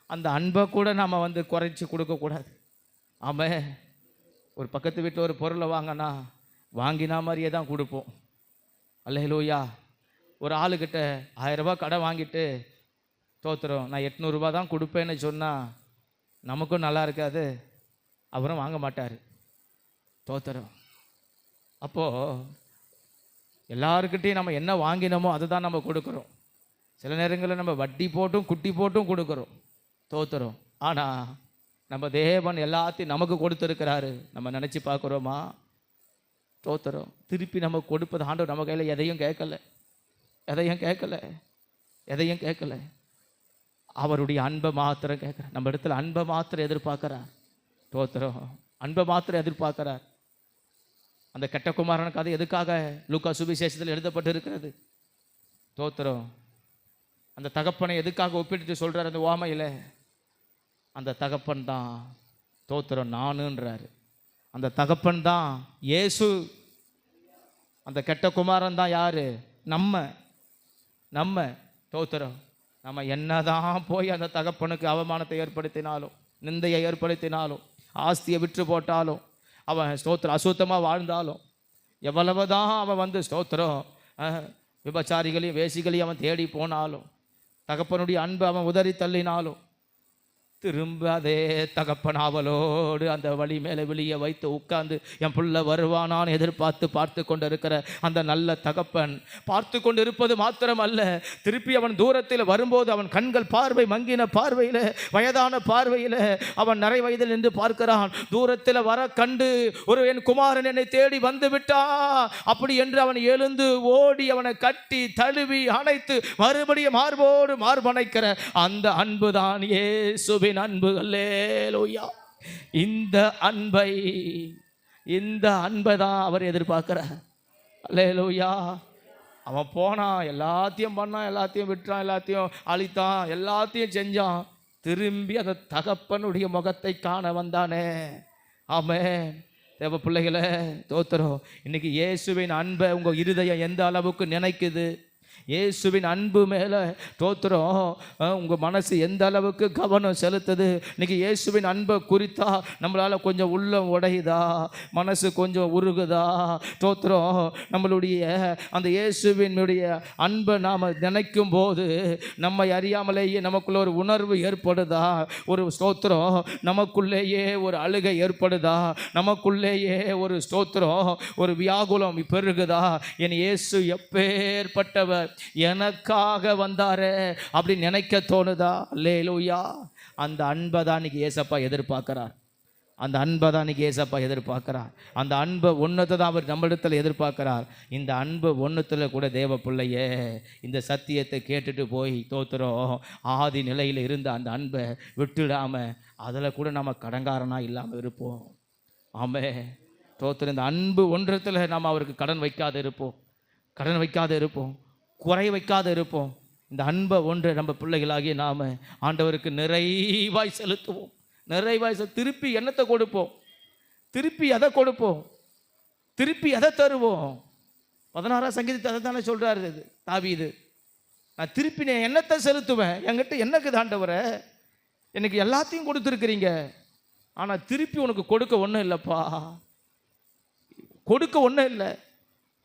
அந்த அன்பை கூட நம்ம குறைச்சி கொடுக்கக்கூடாது. ஆமாம், ஒரு பக்கத்து வீட்டில் ஒரு பொருளை வாங்கினா வாங்கினா மாதிரியே தான் கொடுப்போம். அல்லேலூயா. ஒரு ஆளுக்கிட்ட 1000 ரூபாய் கடை வாங்கிட்டு தோத்துறோம், நான் 800 ரூபா தான் கொடுப்பேன்னு சொன்னால் நமக்கும் நல்லா இருக்காது, அவரும் வாங்க மாட்டார், தோத்துறோம். அப்போது எல்லாருக்கிட்டையும் நம்ம என்ன வாங்கினோமோ அதை தான் நம்ம கொடுக்குறோம். சில நேரங்களில் நம்ம வட்டி போட்டும் குட்டி போட்டும் கொடுக்குறோம், தோத்துறோம். ஆனால் நம்ம தேவன் எல்லாத்தையும் நமக்கு கொடுத்துருக்கிறாரு, நம்ம நினச்சி பார்க்குறோமா? தோத்துறோம். திருப்பி நம்ம கொடுப்பது ஆண்டவர் நம்ம கையில் எதையும் கேட்கலை, எதையும் கேட்கலை, எதையும் கேட்கலை. அவருடைய அன்பை மாத்திரம் கேட்குறார். நம்ம இடத்துல அன்பை மாத்திரம் எதிர்பார்க்குறார், தோத்துறோம். அன்பை மாத்திரம் எதிர்பார்க்குறார். அந்த கெட்ட குமாரன் கதை எதுக்காக லூக்கா சுவிசேஷத்தில் எழுதப்பட்டு இருக்கிறது? தோத்துறோம். அந்த தகப்பனை எதுக்காக ஒப்பிட்டு சொல்கிறார் அந்த ஓமையில்? அந்த தகப்பன் தான் தோத்துறோம் நானுன்றார். அந்த தகப்பன் தான் இயேசு. அந்த கெட்ட குமாரன் தான் யாரு? நம்ம தோத்துறோம். நம்ம என்னதான் போய் அந்த தகப்பனுக்கு அவமானத்தை ஏற்படுத்தினாலும், நிந்தையை ஏற்படுத்தினாலும், ஆஸ்தியை விற்று போட்டாலும், அவன் ஸ்தோத்திரம் அசுத்தமாக வாழ்ந்தாலும், எவ்வளவுதான் அவன் ஸ்தோத்திரம் விபச்சாரிகளையும் வேசிகளையும் அவன் தேடி போனாலும், தகப்பனுடைய அன்பு அவன் உதறி தள்ளினாலும், திரும்ப அதே தகப்பன் அவளோடு அந்த வழி மேலே வெளியே வைத்து உட்கார்ந்து என் பிள்ளை வருவானான்னு பார்த்து கொண்டு இருக்கிற அந்த நல்ல தகப்பன் பார்த்து கொண்டு இருப்பது மாத்திரம் அல்ல, திருப்பி அவன் தூரத்தில் வரும்போது அவன் கண்கள் பார்வை மங்கின பார்வையில், வயதான பார்வையில் அவன் நிறை வயதில் நின்று பார்க்கிறான். தூரத்தில் வர கண்டு ஒரு என் குமாரன் என்னை தேடி வந்து விட்டா அப்படி என்று அவன் எழுந்து ஓடி அவனை கட்டி தழுவி அணைத்து மறுபடியும் மார்போடு மார்பணைக்கிற அந்த அன்பு தான் இயேசுவின் அன்பு. அல்லேலூயா. இந்த அன்பை தான் அவர் எதிர்பார்க்கிறார். அல்லேலூயா. அவன் போனான், எல்லாத்தையும் பண்ணான், எல்லாத்தையும் விட்டான், எல்லாத்தையும் அழித்தான், எல்லாத்தையும் செஞ்சான். திரும்பி அந்த தகப்பனுடைய முகத்தை காண வந்தானே. ஆமென். தேவ பிள்ளைகளை தோத்துறோம். இன்னைக்கு இயேசுவின் அன்பை உங்கள் இருதயம் எந்த அளவுக்கு நினைக்குது? இயேசுவின் அன்பு மேலே தோத்துறோம் உங்கள் மனசு எந்த அளவுக்கு கவனம் செலுத்துது? இன்னைக்கு இயேசுவின் அன்பை குறித்தா நம்மளால் கொஞ்சம் உள்ளம் உடையுதா, மனசு கொஞ்சம் உருகுதா? தோத்துறோம். நம்மளுடைய அந்த இயேசுவினுடைய அன்பை நாம் நினைக்கும் போது நம்மை அறியாமலேயே நமக்குள்ள ஒரு உணர்வு ஏற்படுதா? ஒரு ஸ்தோத்திரம் நமக்குள்ளேயே ஒரு அழுகை ஏற்படுதா? நமக்குள்ளேயே ஒரு ஸ்தோத்திரம் ஒரு வியாகுலம் பெருகுதா? என் இயேசு எப்பேற்பட்டவர், எனக்காக வந்தாரே அப்படி நினைக்க தோணுதா? அல்லேலூயா. அந்த அன்பை தான் இன்னைக்கு ஏசப்பா எதிர்பார்க்கிறார். அந்த அன்பை தான் இன்னைக்கு ஏசப்பா எதிர்பார்க்கிறார். அந்த அன்பை ஒன்றத்தை தான் அவர் நம்மிடத்தில் எதிர்பார்க்கிறார். இந்த அன்பு ஒன்றுத்தில் கூட தேவ பிள்ளையே இந்த சத்தியத்தை கேட்டுட்டு போய் தோத்துறோம் ஆதி நிலையில் இருந்த அந்த அன்பை விட்டுடாமல் அதில் கூட நம்ம கடங்காரனாக இல்லாமல் இருப்போம். ஆமே தோத்துற இந்த அன்பு ஒன்றத்தில் நம்ம அவருக்கு கடன் வைக்காது இருப்போம், குறை வைக்காது இருப்போம். இந்த அன்பை ஒன்று நம்ம பிள்ளைகளாகிய நாம் ஆண்டவருக்கு நிறைவாய் செலுத்துவோம். நிறைவாய் திருப்பி என்னத்தை கொடுப்போம்? திருப்பி எதை கொடுப்போம்? திருப்பி எதை தருவோம்? 16ஆம் சங்கீதத்தை அதை தானே சொல்கிறாரு தாவீது. நான் திருப்பி நான் என்னத்தை செலுத்துவேன்? என்கிட்ட என்னக்கு ஆண்டவரே, எனக்கு எல்லாத்தையும் கொடுத்துருக்குறீங்க, ஆனால் திருப்பி உனக்கு கொடுக்க ஒன்றும் இல்லைப்பா, கொடுக்க ஒன்றும் இல்லை.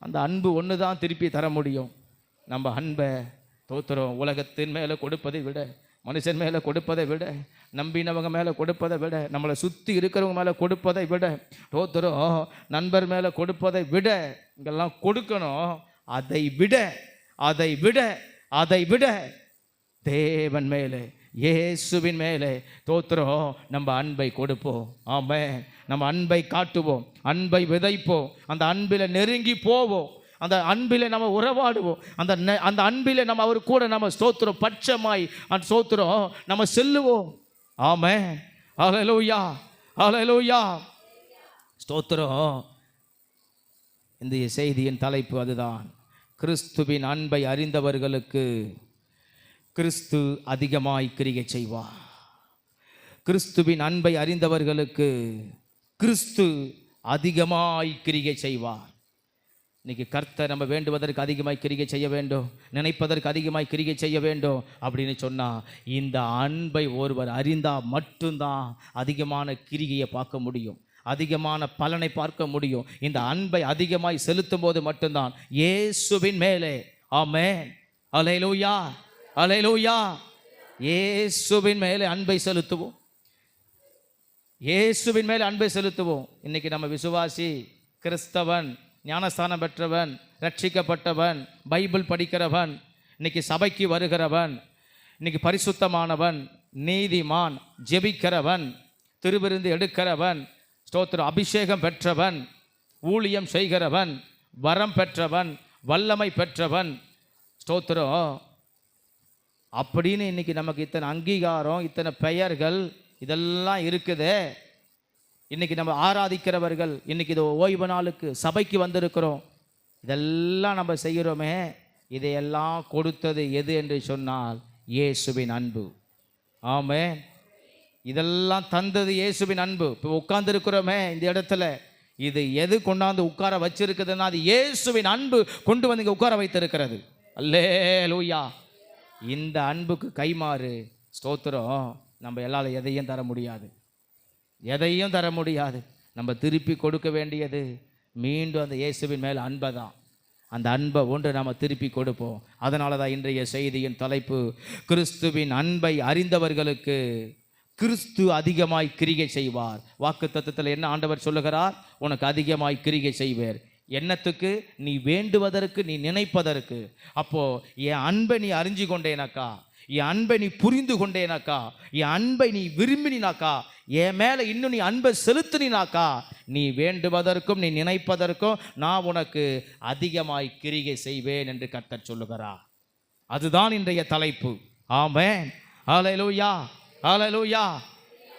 அந்த அன்பு ஒன்று தான் திருப்பி தர முடியும். நம்ம அன்பை தோத்துறோம். உலகத்தின் மேலே கொடுப்பதை விட, மனுஷன் மேலே கொடுப்பதை விட, நம்பினவங்க மேலே கொடுப்பதை விட, நம்மளை சுற்றி இருக்கிறவங்க மேலே கொடுப்பதை விட, தோத்துறோம் நண்பர் மேலே கொடுப்பதை விட, இங்கெல்லாம் கொடுக்கணும். அதை விட அதை விட அதை விட தேவன் மேலே, இயேசுவின் மேலே தோத்துறோம் நம்ம அன்பை கொடுப்போம். ஆமென். நம்ம அன்பை காட்டுவோம், அன்பை விதைப்போம், அந்த அன்பில் நெருங்கி போவோம், அந்த அன்பில் நம்ம உறவாடுவோம், அந்த அன்பில் நம்ம அவர் கூட நம்ம ஸ்தோத்திரம் பட்சமாய் அந்த ஸ்தோத்திரம் நம்ம செல்லுவோம். ஆமென். ஹல்லேலூயா, ஹல்லேலூயா, ஸ்தோத்திரம். இந்த செய்தியின் தலைப்பு அதுதான். கிறிஸ்துவின் அன்பை அறிந்தவர்களுக்கு கிறிஸ்து அதிகமாய் கிரியை செய்வார். கிறிஸ்துவின் அன்பை அறிந்தவர்களுக்கு கிறிஸ்து அதிகமாய் கிரியை செய்வார். இன்னைக்கு கர்த்தர் நம்ம வேண்டுவதற்கு அதிகமாய் கிரியை செய்ய வேண்டும், நினைப்பதற்கு அதிகமாய் கிரியை செய்ய வேண்டும் அப்படின்னு சொன்னால், இந்த அன்பை ஒருவர் அறிந்தால் மட்டும்தான் அதிகமான கிரிகையை பார்க்க முடியும், அதிகமான பலனை பார்க்க முடியும். இந்த அன்பை அதிகமாய் செலுத்தும் போது மட்டும்தான் இயேசுவின் மேலே. ஆமென். அல்லேலூயா, அல்லேலூயா. இயேசுவின் மேலே அன்பை செலுத்துவோம், இயேசுவின் மேலே அன்பை செலுத்துவோம். இன்னைக்கு நம்ம விசுவாசி, கிறிஸ்தவன், ஞானஸ்தானம் பெற்றவன், ரட்சிக்கப்பட்டவன், பைபிள் படிக்கிறவன், இன்னைக்கு சபைக்கு வருகிறவன், இன்னைக்கு பரிசுத்தமானவன், நீதிமான், ஜெபிக்கிறவன், திருவிருந்து எடுக்கிறவன், ஸ்தோத்திரம் அபிஷேகம் பெற்றவன், ஊழியம் செய்கிறவன், வரம் பெற்றவன், வல்லமை பெற்றவன், ஸ்தோத்திரம் அப்படின்னு இன்னைக்கு நமக்கு இத்தனை அங்கீகாரம், இத்தனை பெயர்கள் இதெல்லாம் இருக்குதே. இன்னைக்கு நம்ம ஆராதிக்கிறவர்கள், இன்னைக்கு இது ஓய்வு நாளுக்கு சபைக்கு வந்திருக்கிறோம், இதெல்லாம் நம்ம செய்கிறோமே, இதையெல்லாம் கொடுத்தது எது என்று சொன்னால் இயேசுவின் அன்பு. ஆமென். இதெல்லாம் தந்தது இயேசுவின் அன்பு. இப்போ உட்கார்ந்துருக்கிறோமே இந்த இடத்துல, இது எது கொண்டாந்து உட்கார வச்சிருக்குதுன்னா அது இயேசுவின் அன்பு கொண்டு வந்து இங்கே உட்கார வைத்திருக்கிறது. அல்லேலூயா. இந்த அன்புக்கு கைமாறு ஸ்தோத்திரம் நம்ம எல்லாரும் எதையும் தர முடியாது, எதையும் தர முடியாது. நம்ம திருப்பி கொடுக்க வேண்டியது மீண்டும் அந்த இயேசுவின் மேல் அன்பை தான். அந்த அன்பை ஒன்று நாம் திருப்பி கொடுப்போம். அதனால தான் இன்றைய செய்தியின் தலைப்பு, கிறிஸ்துவின் அன்பை அறிந்தவர்களுக்கு கிறிஸ்து அதிகமாய் கிரியை செய்வார். வாக்கு தத்தத்தில் என்ன ஆண்டவர் சொல்லுகிறார்? உனக்கு அதிகமாய் கிரியை செய்வார். என்னத்துக்கு? நீ வேண்டுவதற்கு, நீ நினைப்பதற்கு. அப்போ என் அன்பை நீ அறிஞ்சு கொண்டேனாக்கா, என் அன்பை நீ புரிந்து கொண்டேனாக்கா, என் அன்பை நீ விரும்பினாக்கா, என் மேலே இன்னும் நீ அன்பை செலுத்தினாக்கா, நீ வேண்டுவதற்கும் நீ நினைப்பதற்கும் நான் உனக்கு அதிகமாய் கிரியை செய்வேன் என்று கர்த்தர் சொல்லுகிறார். அதுதான் இன்றைய தலைப்பு. ஆமென். ஹல்லேலூயா, ஹல்லேலூயா.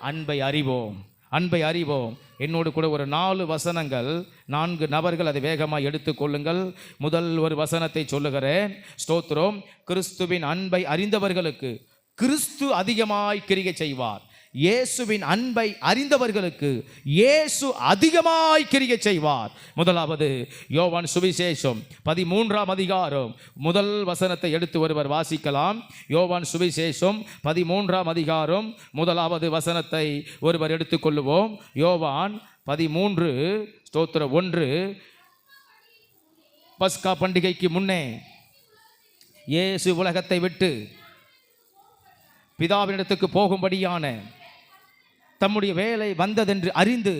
அன்பை அறிவோம், அன்பை அறிவோம். என்னோடு கூட ஒரு 4 வசனங்கள், 4 நபர்கள் அதை வேகமாக எடுத்துக்கொள்ளுங்கள். முதல் ஒரு வசனத்தை சொல்லுகிறேன். ஸ்தோத்திரம். கிறிஸ்துவின் அன்பை அறிந்தவர்களுக்கு கிறிஸ்து அதிகமாய் கிரியை செய்வார். இயேசுவின் அன்பை அறிந்தவர்களுக்கு இயேசு அதிகமாய் கிரியை செய்வார். முதலாவது யோவான் சுவிசேஷம் 13ஆம் அதிகாரம் முதல் வசனத்தை எடுத்து ஒருவர் வாசிக்கலாம். யோவான் சுவிசேஷம் 13ஆம் அதிகாரம் முதலாவது வசனத்தை ஒருவர் எடுத்துக்கொள்ளுவோம். யோவான் 13 ஸ்தோத்திரம் 1. பஸ்கா பண்டிகைக்கு முன்னே இயேசு உலகத்தை விட்டு பிதாவினிடத்துக்கு போகும்படியான தம்முடைய வேலை வந்ததென்று அறிந்து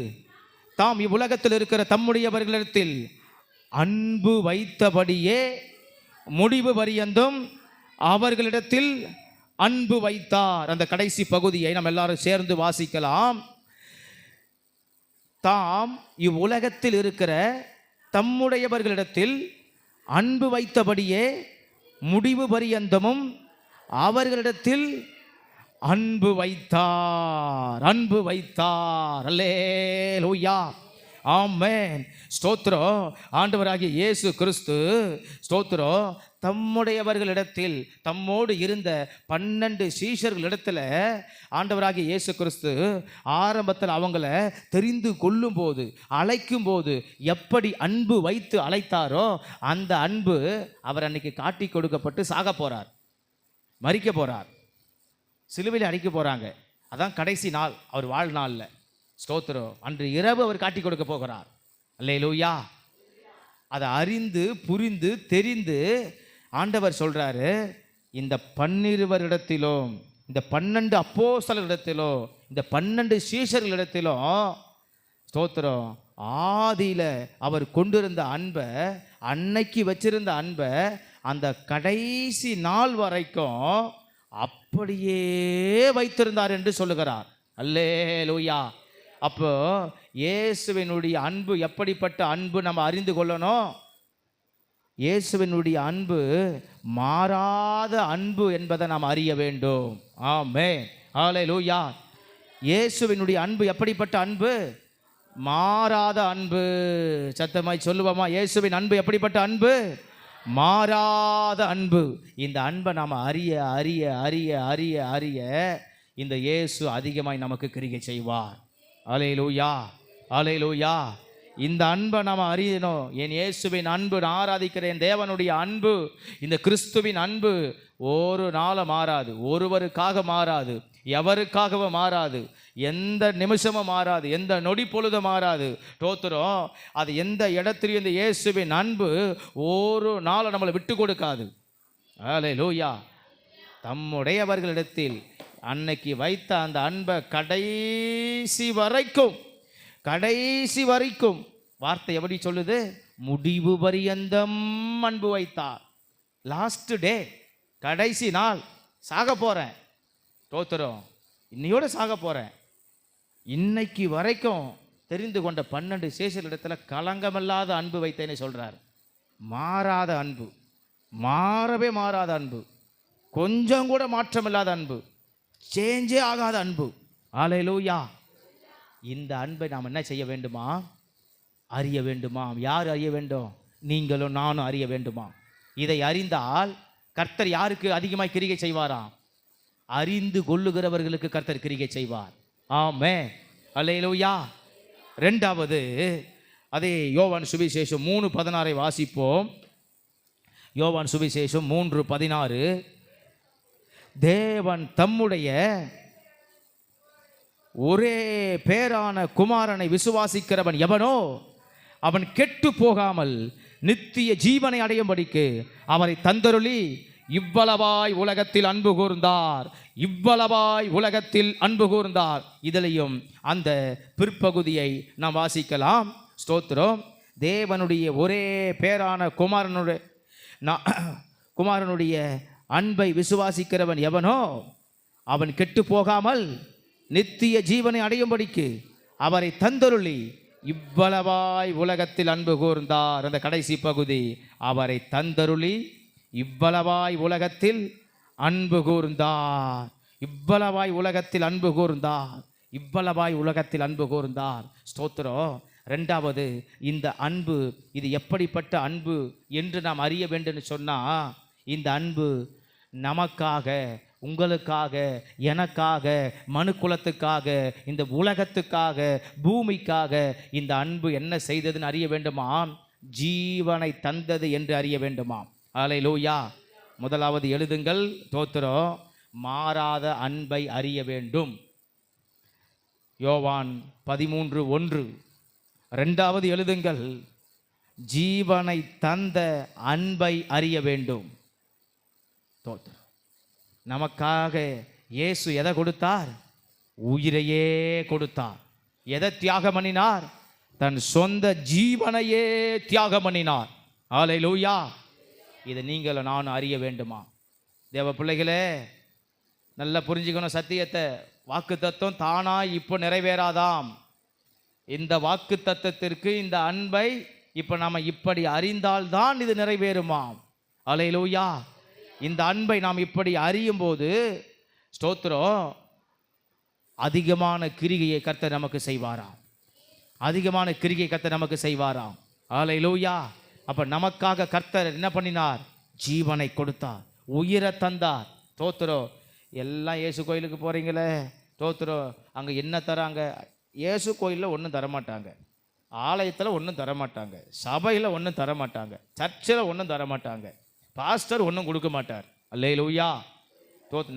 தாம் இவ்வுலகத்தில் இருக்கிற தம்முடையவர்களிடத்தில் அன்பு வைத்தபடியே முடிவு பரியந்தும் அவர்களிடத்தில் அன்பு வைத்தார். அந்த கடைசி பகுதியை நம்ம எல்லாரும் சேர்ந்து வாசிக்கலாம். தாம் இவ்வுலகத்தில் இருக்கிற தம்முடையவர்களிடத்தில் அன்பு வைத்தபடியே முடிவு பரியந்தமும் அவர்களிடத்தில் அன்பு வைத்தார், அன்பு வைத்தார். அல்லேலூயா, ஆமென். ஸ்தோத்திரம். ஆண்டவராகிய இயேசு கிறிஸ்து ஸ்தோத்திரம் தம்முடையவர்களிடத்தில் தம்மோடு இருந்த 12 சீஷர்களிடத்தில் ஆண்டவராகிய இயேசு கிறிஸ்து ஆரம்பத்தில் அவங்கள தெரிந்து கொள்ளும் போது, அழைக்கும் போது எப்படி அன்பு வைத்து அழைத்தாரோ அந்த அன்பு அவர் அன்னைக்கு காட்டி கொடுக்கப்பட்டு சாக போறார், மரிக்க போறார், சிலுவையில் அடிக்க போறாங்க. அதான் கடைசி நாள் அவர் வாழ்நாளில். ஸ்தோத்திரம். அன்று இரவு அவர் காட்டி கொடுக்க போகிறார். அல்லேலூயா. அதை அறிந்து புரிந்து தெரிந்து ஆண்டவர் சொல்றாரு, இந்த 12 இந்த 12 அப்போஸ்தலரிடத்திலோ இந்த 12 சீஷர்களிடத்திலோ ஸ்தோத்திரம் ஆதியில அவர் கொண்டிருந்த அன்பை, அன்னைக்கு வச்சிருந்த அன்பை அந்த கடைசி நாள் வரைக்கும் அப்படியே வைத்திருந்தார் என்று சொல்லுகிறார். அல்லேலூயா. அப்போ இயேசுவினுடைய அன்பு எப்படிப்பட்ட அன்பு நம்ம அறிந்து கொள்ளணும். இயேசுவினுடைய அன்பு மாறாத அன்பு என்பதை நாம் அறிய வேண்டும். ஆமென். ஹல்லேலூயா. இயேசுவினுடைய அன்பு எப்படிப்பட்ட அன்பு? மாறாத அன்பு. சத்தமாய் சொல்லுவோமா? இயேசுவின் அன்பு எப்படிப்பட்ட அன்பு? மாறாத அன்பு. இந்த அன்பை நாம் அறிய அறிய அறிய அறிய அறிய இந்த இயேசு அதிகமாய் நமக்கு கிரியை செய்வார். அல்லேலூயா, அல்லேலூயா. இந்த அன்பை நாம் அறியணும். என் இயேசுவின் அன்பு, நான் ஆராதிக்கிற என் தேவனுடைய அன்பு, இந்த கிறிஸ்துவின் அன்பு ஒரு நாளும் மாறாது, ஒருவருக்காக மாறாது, எவருக்காகவும் மாறாது, எந்த நிமிஷமும் மாறாது, எந்த நொடி பொழுதும் மாறாது. தோத்துறோம். அது எந்த இடத்துலையும் இந்த இயேசுவின் அன்பு ஒரு நாளும் நம்மளை விட்டு கொடுக்காது. அல்லேலூயா. தம்முடையவர்களிடத்தில் அன்னைக்கு வைத்த அந்த அன்பை கடைசி வரைக்கும், கடைசி வரைக்கும், வார்த்தை எப்படி சொல்லுது? முடிவு பரியந்தம் அன்பு வைத்தார். லாஸ்ட் டே, கடைசி நாள், சாக போறேன், தோத்துறோம், இன்னையோட சாக போறேன், இன்னைக்கு வரைக்கும் தெரிந்து கொண்ட 12 சேஷர்களிடத்துல கலங்கமில்லாத அன்பு வைத்தேன்னு சொல்றார். மாறாத அன்பு, மாறவே மாறாத அன்பு, கொஞ்சம் கூட மாற்றமில்லாத அன்பு, சேஞ்சே ஆகாத அன்பு. அல்லேலூயா. இந்த அன்பை நாம் என்ன செய்ய வேண்டுமா? அறிய வேண்டுமா? யார் அறிய வேண்டும்? நீங்களும் நானும் அறிய வேண்டுமா? இதை அறிந்தால் கர்த்தர் யாருக்கு அதிகமாய் கிரியை செய்வாராம்? அறிந்து கொள்ளுகிறவர்களுக்கு கர்த்தர் கிரியை செய்வார். ஆமென். அல்லேலூயா. இரண்டாவது, அதே யோவான் சுவிசேஷம் 3:16 வாசிப்போம். யோவான் சுவிசேஷம் 3:16. தேவன் தம்முடைய ஒரே பேரான குமாரனை விசுவாசிக்கிறவன் எவனோ அவன் கெட்டு போகாமல் நித்திய ஜீவனை அடையும்படிக்கு அவரை தந்தருளி இவ்வளவாய் உலகத்தில் அன்பு கூர்ந்தார், இவ்வளவாய் உலகத்தில் அன்பு கூர்ந்தார். இதிலையும் அந்த பிற்பகுதியை நாம் வாசிக்கலாம். ஸ்தோத்திரம். தேவனுடைய ஒரே பேரான குமாரனுடைய அன்பை விசுவாசிக்கிறவன் எவனோ அவன் கெட்டு போகாமல் நித்திய ஜீவனை அடையும்படிக்கு அவரை தந்தருளி இவ்வளவாய் உலகத்தில் அன்பு கூர்ந்தார். அந்த கடைசி பகுதி, அவரை தந்தருளி இவ்வளவாய் உலகத்தில் அன்பு கூர்ந்தார், இவ்வளவாய் உலகத்தில் அன்பு கூர்ந்தார், இவ்வளவாய் உலகத்தில் அன்பு கூர்ந்தார். ஸ்தோத்திரம். ரெண்டாவது, இந்த அன்பு இது எப்படிப்பட்ட அன்பு என்று நாம் அறிய வேண்டும் சொன்னால், இந்த அன்பு நமக்காக, உங்களுக்காக, எனக்காக, மனுக்குலத்துக்காக, இந்த உலகத்துக்காக, பூமிக்காக இந்த அன்பு என்ன செய்ததுன்னு அறிய வேண்டுமாம்? ஜீவனை தந்தது என்று அறிய வேண்டுமாம். அல்லேலூயா. முதலாவது எழுதுங்கள். தோத்திரம். மாறாத அன்பை அறிய வேண்டும். யோவான் 13:1. இரண்டாவது எழுதுங்கள். ஜீவனை தந்த அன்பை அறிய வேண்டும். தோத்திரம். நமக்காக இயேசு எதை கொடுத்தார்? உயிரையே கொடுத்தார். எதை தியாகம் பண்ணினார்? தன் சொந்த ஜீவனையே தியாகம் பண்ணினார். அல்லேலூயா. இதை நீங்களும் நானும் அறிய வேண்டுமா? தேவ பிள்ளைகளே, நல்லா புரிஞ்சுக்கணும் சத்தியத்தை. வாக்கு தத்துவம் தானா இப்போ நிறைவேறாதாம். இந்த வாக்கு தத்துவத்திற்கு, இந்த அன்பை இப்போ நாம் இப்படி அறிந்தால்தான் இது நிறைவேறுமாம். அல்லேலூயா. இந்த அன்பை நாம் இப்படி அறியும் போது ஸ்தோத்திரம், அதிகமான கிரிகையை கர்த்தர் நமக்கு செய்வாராம். அதிகமான கிரிகை கர்த்தர் நமக்கு செய்வாராம். அல்லேலூயா. அப்ப நமக்காக கர்த்தர் என்ன பண்ணினார்? ஜீவனை கொடுத்தார், உயிரை தந்தார். தோத்துறோம். எல்லாம் இயேசு கோயிலுக்கு போகிறீங்களே, தோத்துறோம். அங்கே என்ன தராங்க? இயேசு கோயிலில் ஒன்றும் தரமாட்டாங்க, ஆலயத்தில் ஒன்றும் தரமாட்டாங்க, சபையில் ஒன்றும் தரமாட்டாங்க, சர்ச்சில் ஒன்றும் தரமாட்டாங்க, பாஸ்டர் ஒன்றும் கொடுக்க மாட்டார். அல்லேலூயா.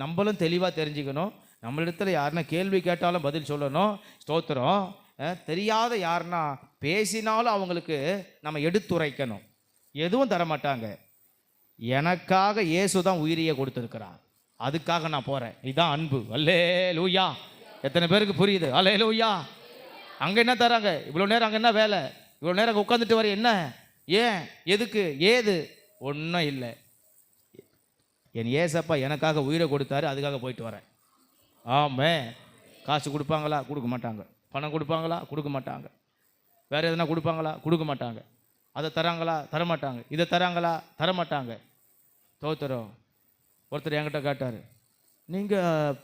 நம்மளும் தெளிவாக தெரிஞ்சுக்கணும். நம்மளிடத்துல யாருன்னா கேள்வி கேட்டாலும் பதில் சொல்லணும். ஸ்தோத்திரம். தெரியாத யாருன்னா பேசினாலும் அவங்களுக்கு நம்ம எடுத்துரைக்கணும். எதுவும் தரமாட்டாங்க. எனக்காக இயேசு தான் உயிரையே கொடுத்துருக்கிறார், அதுக்காக நான் போகிறேன். இதுதான் அன்பு. அல்லேலூயா. எத்தனை பேருக்கு புரியுது? அல்லேலூயா. அங்கே என்ன தராங்க? இவ்வளோ நேரம் அங்கே என்ன வேலை? இவ்வளோ நேரம் அங்கே உட்காந்துட்டு வர என்ன? ஏன்? எதுக்கு? ஏது? ஒன்றும் இல்லை. என் ஏசப்பா எனக்காக உயிரை கொடுத்தாரு, அதுக்காக போயிட்டு வரேன். ஆமே. காசு கொடுப்பாங்களா? கொடுக்க மாட்டாங்க. பணம் கொடுப்பாங்களா? கொடுக்க மாட்டாங்க. வேறு எதுனா கொடுப்பாங்களா? கொடுக்க மாட்டாங்க. அதை தராங்களா? தரமாட்டாங்க. இதை தராங்களா? தரமாட்டாங்க. தோத்துறோம். ஒருத்தர் என்கிட்ட கேட்டார், நீங்கள்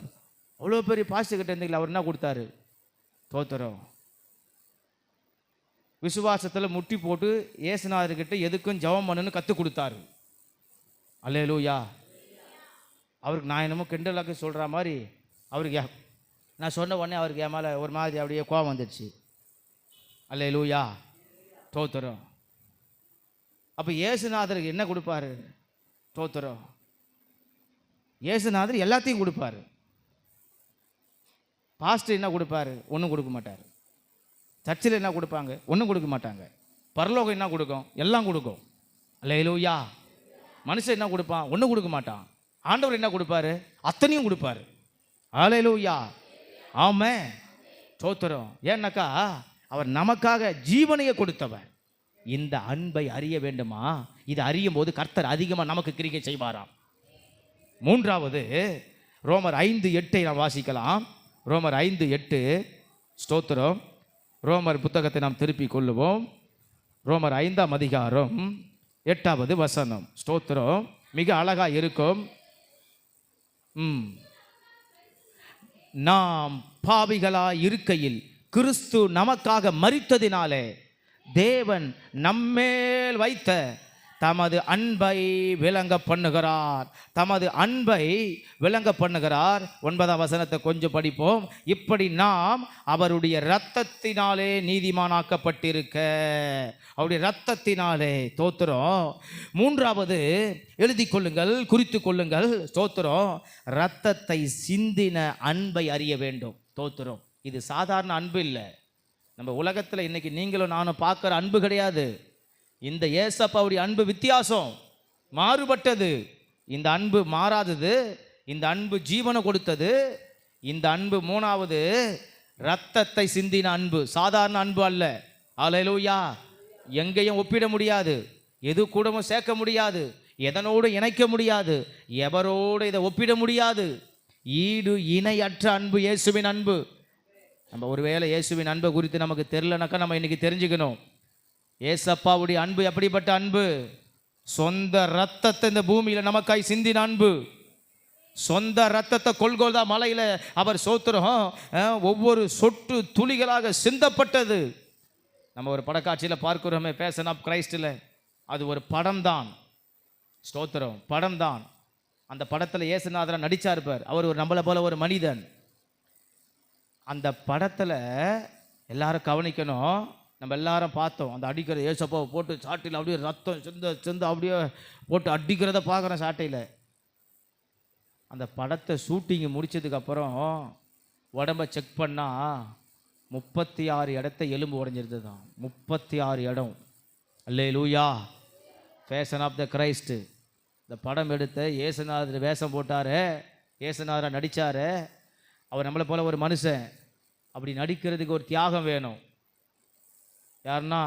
அவ்வளோ பெரிய பாஸ்டர்கிட்ட இருந்தீங்களா, அவர் என்ன கொடுத்தாரு? தோத்துறோம். விசுவாசத்தில் முட்டி போட்டு ஏசுநாதர்கிட்ட எதுக்கும் ஜெபம் பண்ணுன்னு கற்றுக் கொடுத்தாரு. அல்லேலூயா. அவருக்கு நான் என்னமோ கிண்டலாக்க சொல்கிற மாதிரி அவருக்கு நான் சொன்ன உடனே அவருக்கு என் மேலே ஒரு மாதிரி அப்படியே கோபம் வந்துடுச்சு. அல்லேலூயா. தோத்துறோம். அப்போ ஏசுநாதருக்கு என்ன கொடுப்பாரு? தோத்துறோம். ஏசுநாதர் எல்லாத்தையும் கொடுப்பாரு. பாஸ்டர் என்ன கொடுப்பாரு? ஒன்றும் கொடுக்க மாட்டார். சர்ச்சில் என்ன கொடுப்பாங்க? ஒன்றும் கொடுக்க மாட்டாங்க. பரலோகம் என்ன கொடுக்கும்? எல்லாம் கொடுக்கும். அல்லேலூயா. மனுஷன் என்ன கொடுப்பான்? ஒன்றும் கொடுக்க மாட்டான். ஆண்டவர் என்ன கொடுப்பாரு? அத்தனையும் கொடுப்பாரு. அல்லேலூயா. ஆமென். ஸ்தோத்திரம். ஏன்னாக்கா அவர் நமக்காக ஜீவனையை கொடுத்தவர். இந்த அன்பை அறிய வேண்டுமா? இது அறியும் போது கர்த்தர் அதிகமாக நமக்கு கிரியை செய்வாராம். மூன்றாவது ரோமர் 5:8 நாம் வாசிக்கலாம். ரோமர் 5:8. ஸ்தோத்திரம். ரோமர் புத்தகத்தை நாம் திருப்பிக் கொள்ளுவோம். ரோமர் 5ஆம் அதிகாரம் 8வது வசனம். ஸ்தோத்திரம். மிக அழகா இருக்கும். நாம் பாவிகளாய் இருக்கையில் கிறிஸ்து நமக்காக மரித்ததினாலே தேவன் நம்மேல் வைத்த தமது அன்பை விளங்க பண்ணுகிறார். தமது அன்பை விளங்க பண்ணுகிறார். 9ஆம் வசனத்தை கொஞ்சம் படிப்போம். இப்படி நாம் அவருடைய இரத்தத்தினாலே நீதிமானாக்கப்பட்டிருக்க, அவருடைய இரத்தத்தினாலே. தோத்திரம். மூன்றாவது எழுதி கொள்ளுங்கள், குறித்து கொள்ளுங்கள். தோத்திரம். இரத்தத்தை சிந்தின அன்பை அறிய வேண்டும். தோத்திரம். இது சாதாரண அன்பு இல்லை. நம்ம உலகத்தில் இன்னைக்கு நீங்களும் நானும் பார்க்குற அன்பு கிடையாது. இந்த ஏசப்பாவுடைய அன்பு வித்தியாசம், மாறுபட்டது. இந்த அன்பு மாறாதது. இந்த அன்பு ஜீவனை கொடுத்தது. இந்த அன்பு மூணாவது இரத்தத்தை சிந்தின அன்பு. சாதாரண அன்பு அல்ல. அல்லேலூயா. எங்கேயும் ஒப்பிட முடியாது, எது கூடவும் சேர்க்க முடியாது, எதனோடு இணைக்க முடியாது, எவரோடு இதை ஒப்பிட முடியாது. ஈடு இணையற்ற அன்பு இயேசுவின் அன்பு. நம்ம ஒருவேளை இயேசுவின் அன்பை குறித்து நமக்கு தெரியலனாக்கா நம்ம இன்னைக்கு தெரிஞ்சுக்கணும். ஏசப்பாவுடைய அன்பு எப்படிப்பட்ட அன்பு? சொந்த ரத்தத்தை இந்த பூமியில் நமக்காய் சிந்தின அன்பு. சொந்த ரத்தத்தை கொல்கோதா மலையில் அவர் சோத்திரம் ஒவ்வொரு சொட்டு துளிகளாக சிந்தப்பட்டது. நம்ம ஒரு படக்காட்சியில் பார்க்கிறோமே, பேஷன் ஆஃப் கிரைஸ்டில். அது ஒரு படம் தான். ஸ்தோத்திரம். படம் தான். அந்த படத்தில் இயேசுநாதர் நடிச்சா இருப்பார். அவர் ஒரு நம்மளை போல ஒரு மனிதன். அந்த படத்தில் எல்லாரும் கவனிக்கணும். நம்ம எல்லாரும் பார்த்தோம். அந்த அடிக்கிற ஏசப்பாவை போட்டு சாட்டையில் அப்படியே ரத்தம் சிந்த அப்படியே போட்டு அடிக்கிறத பார்க்குறேன் சாட்டையில். அந்த படத்தை ஷூட்டிங்கு முடிச்சதுக்கப்புறம் உடம்பை செக் பண்ணால் 36 இடத்த எலும்பு உடைஞ்சிருது தான். 36 இடம். அல்லேலூயா. Passion of the Christ. இந்த படம் எடுத்த இயேசுநாதர் வேஷம் போட்டார், இயேசுநாதரை நடித்தார். அவர் நம்மளை போல ஒரு மனுஷன். அப்படி நடிக்கிறதுக்கு ஒரு தியாகம் வேணும். யாருன்னா